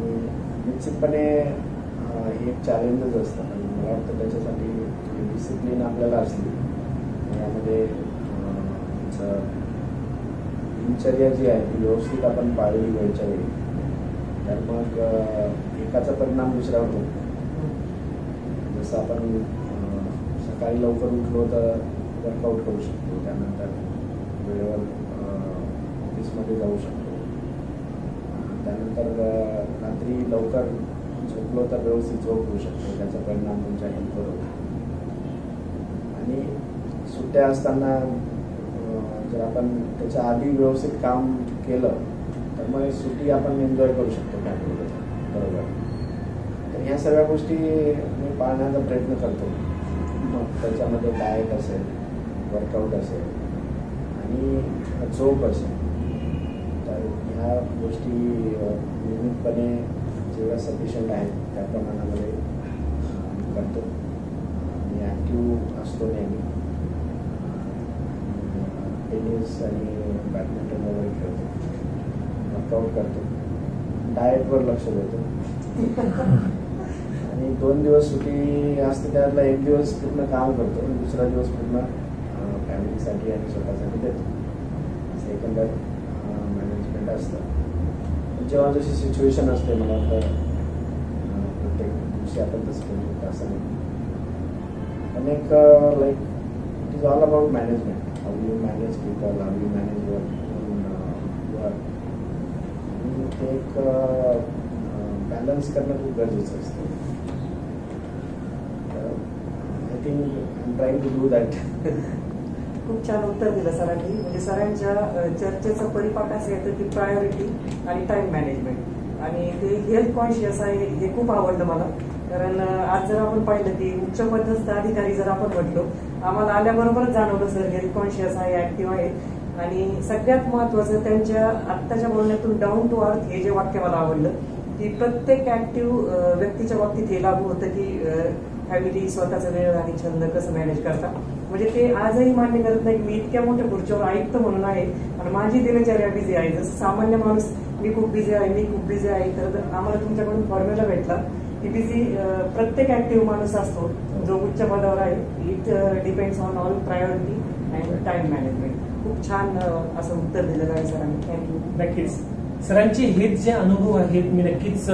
निश्चितपणे हे एक चॅलेंजच असतं. आणि मला वाटतं त्याच्यासाठी डिसिप्लिन आपल्याला असली, यामध्ये दिनचर्या जी आहे ती व्यवस्थित आपण पाळली वेळच्या वेळी, तर मग एकाचा परिणाम दुसऱ्यावर होतो. जसं आपण सकाळी लवकर उठलो तर वर्कआउट करू शकतो, त्यानंतर वेळेवर ऑफिसमध्ये जाऊ शकतो, त्यानंतर रात्री लवकर झोपलो तर व्यवस्थित झोप होऊ शकतो, त्याचा परिणाम तुमच्या हेल्थवर होतो. आणि सुट्ट्या असताना जर आपण त्याच्या आधी व्यवस्थित काम केलं तर मग सुट्टी आपण एन्जॉय करू शकतो बरोबर. तर ह्या सगळ्या गोष्टी मी पाळण्याचा प्रयत्न करतो. मग त्याच्यामध्ये डाएट असेल, वर्कआउट असेल आणि झोप असेल, तर ह्या गोष्टी नियमितपणे जेवढ्या सफिशियंट आहेत त्या प्रमाणामध्ये करतो. मी ॲक्टिव्ह असतो नेहमी. टेनिस आणि बॅडमिंटन वगैरे खेळतो, वर्कआउट करतो, डाएटवर लक्ष देतो. आणि 2 दिवस सुट्टी असते त्यातला 1 दिवस पूर्ण काम करतो आणि दुसरा दिवस पूर्ण फॅमिलीसाठी आणि स्वतःसाठी देतो. सेकंडर मॅनेजमेंट असतं. जेव्हा जशी सिच्युएशन असते, मला वाटतं प्रत्येक दिवशी आपण तसं करू शकतो असं नाही. पण एक like it is all about management. How you manage people, how you manage your work. आणि ते एक बॅलन्स करणं खूप गरजेचं असतं. I think I am trying to do that. खूप छान उत्तर दिलं सरांनी. म्हणजे सरांच्या चर्चेचा परिपाक असं येतं की प्रायोरिटी आणि टाइम मॅनेजमेंट, आणि ते हेल्थ कॉन्शियस आहे हे खूप आवडलं मला. कारण आज जर आपण पाहिलं की उच्च पदस्थ अधिकारी जर आपण म्हटलो, आम्हाला आल्याबरोबरच जाणवलं सर हेल्थ कॉन्शियस आहे, ऍक्टिव्ह आहे. आणि सगळ्यात महत्वाचं त्यांच्या आत्ताच्या बोलण्यातून डाऊन टू अर्थ हे जे वाक्य मला आवडलं की प्रत्येक ऍक्टिव्ह व्यक्तीच्या बाबतीत हे लागू होतं की फॅमिली, स्वतःचा वेळ आणि छंद कसं मॅनेज करता. म्हणजे ते आजही मान्य करत नाही की मी इतक्या मोठ्या खुर्चीवर आयुक्त म्हणून आहे आणि माझी दिनचर्या बिझी आहे. जसं सामान्य माणूस मी खूप बिझी आहे, मी खूप बिझी आहे, तर आम्हाला तुमच्याकडून फॉर्म्युला भेटला की बिझी प्रत्येक ऍक्टिव्ह माणूस असतो जो उच्च पदावर आहे. It depends on all priority and time management. खूप छान असं उत्तर दिलेलं आहे सरांनी. थँक्यू. नक्कीच. सरांचे हेच जे अनुभव आहेत मी नक्कीच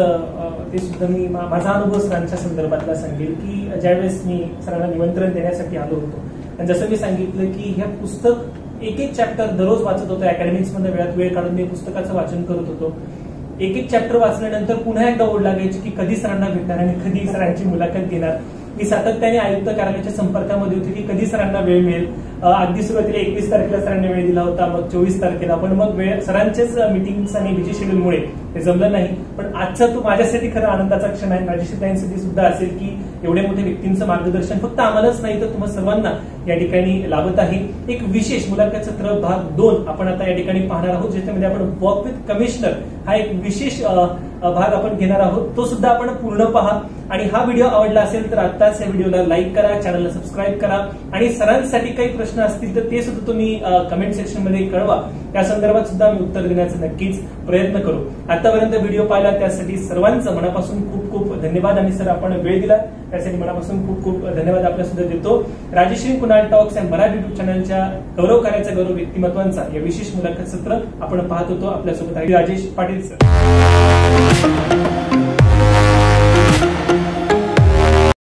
ते सुद्धा मी माझा अनुभव सरांच्या संदर्भातला सांगेल की ज्यावेळेस मी सरांना निमंत्रण देण्यासाठी आलो होतो आणि जसं मी सांगितलं की हे पुस्तक एक चॅप्टर दररोज वाचत होतो. अकॅडमिक्स मध्ये वेळ काढून मी पुस्तकाचं वाचन करत होतो. एक चॅप्टर वाचल्यानंतर पुन्हा एकदा ओढ लागायची की कधी सरांना भेटणार आणि कधी सरांची मुलाखत घेणार. मी सातत्याने आयुक्त कार्यालयाच्या संपर्कामध्ये होते की कधी सरांना वेळ मिळेल. अगदी सुरुवातीला 21 तारखेला सरांनी वेळ दिला होता, मग 24 तारखेला, पण मग वेळ सरांचेच मिटिंग्स आणि बिझी शेड्यूलमुळे ते जमलं नाही. पण आजचा तो माझ्यासाठी खरं आनंदाचा क्षण आहे. राजेश्रीताईंसाठी सुद्धा असेल की एवढ्या मोठ्या व्यक्तींचं मार्गदर्शन फक्त आम्हालाच नाही तर तुम्हा सर्वांना या ठिकाणी लाभत आहे. एक विशेष मुलाखत सत्र भाग 2 आपण आता या ठिकाणी पाहणार आहोत, ज्याच्यामध्ये आपण वॉक विथ कमिशनर हा एक विशेष भाग आपण घेणार आहोत. तो सुद्धा आपण पूर्ण पहा. आणि हा व्हिडिओ आवडला असेल तर आत्ताच या व्हिडिओला लाईक करा, चॅनलला सबस्क्राईब करा आणि सरांसाठी काही प्रश्न असतील तर ते सुद्धा तुम्ही कमेंट सेक्शन मध्ये कळवा. त्या संदर्भात सुद्धा मी उत्तर देण्याचा नक्कीच प्रयत्न करू. आतापर्यंत व्हिडिओ पाहिला त्यासाठी सर्वांचं मनापासून खूप खूप धन्यवाद. आणि सर आपण वेळ दिला त्यासाठी मनापासून खूप खूप धन्यवाद आपल्या सुद्धा देतो. राजेश्री कुणाल टॉक्स या मराठी युट्यूब चॅनलच्या गौरव कार्याचा गौरव व्यक्तिमत्वांचा या विशेष मुलाखत सत्र आपण पाहत होतो. आपल्यासोबत आहे राजेश पाटील सर.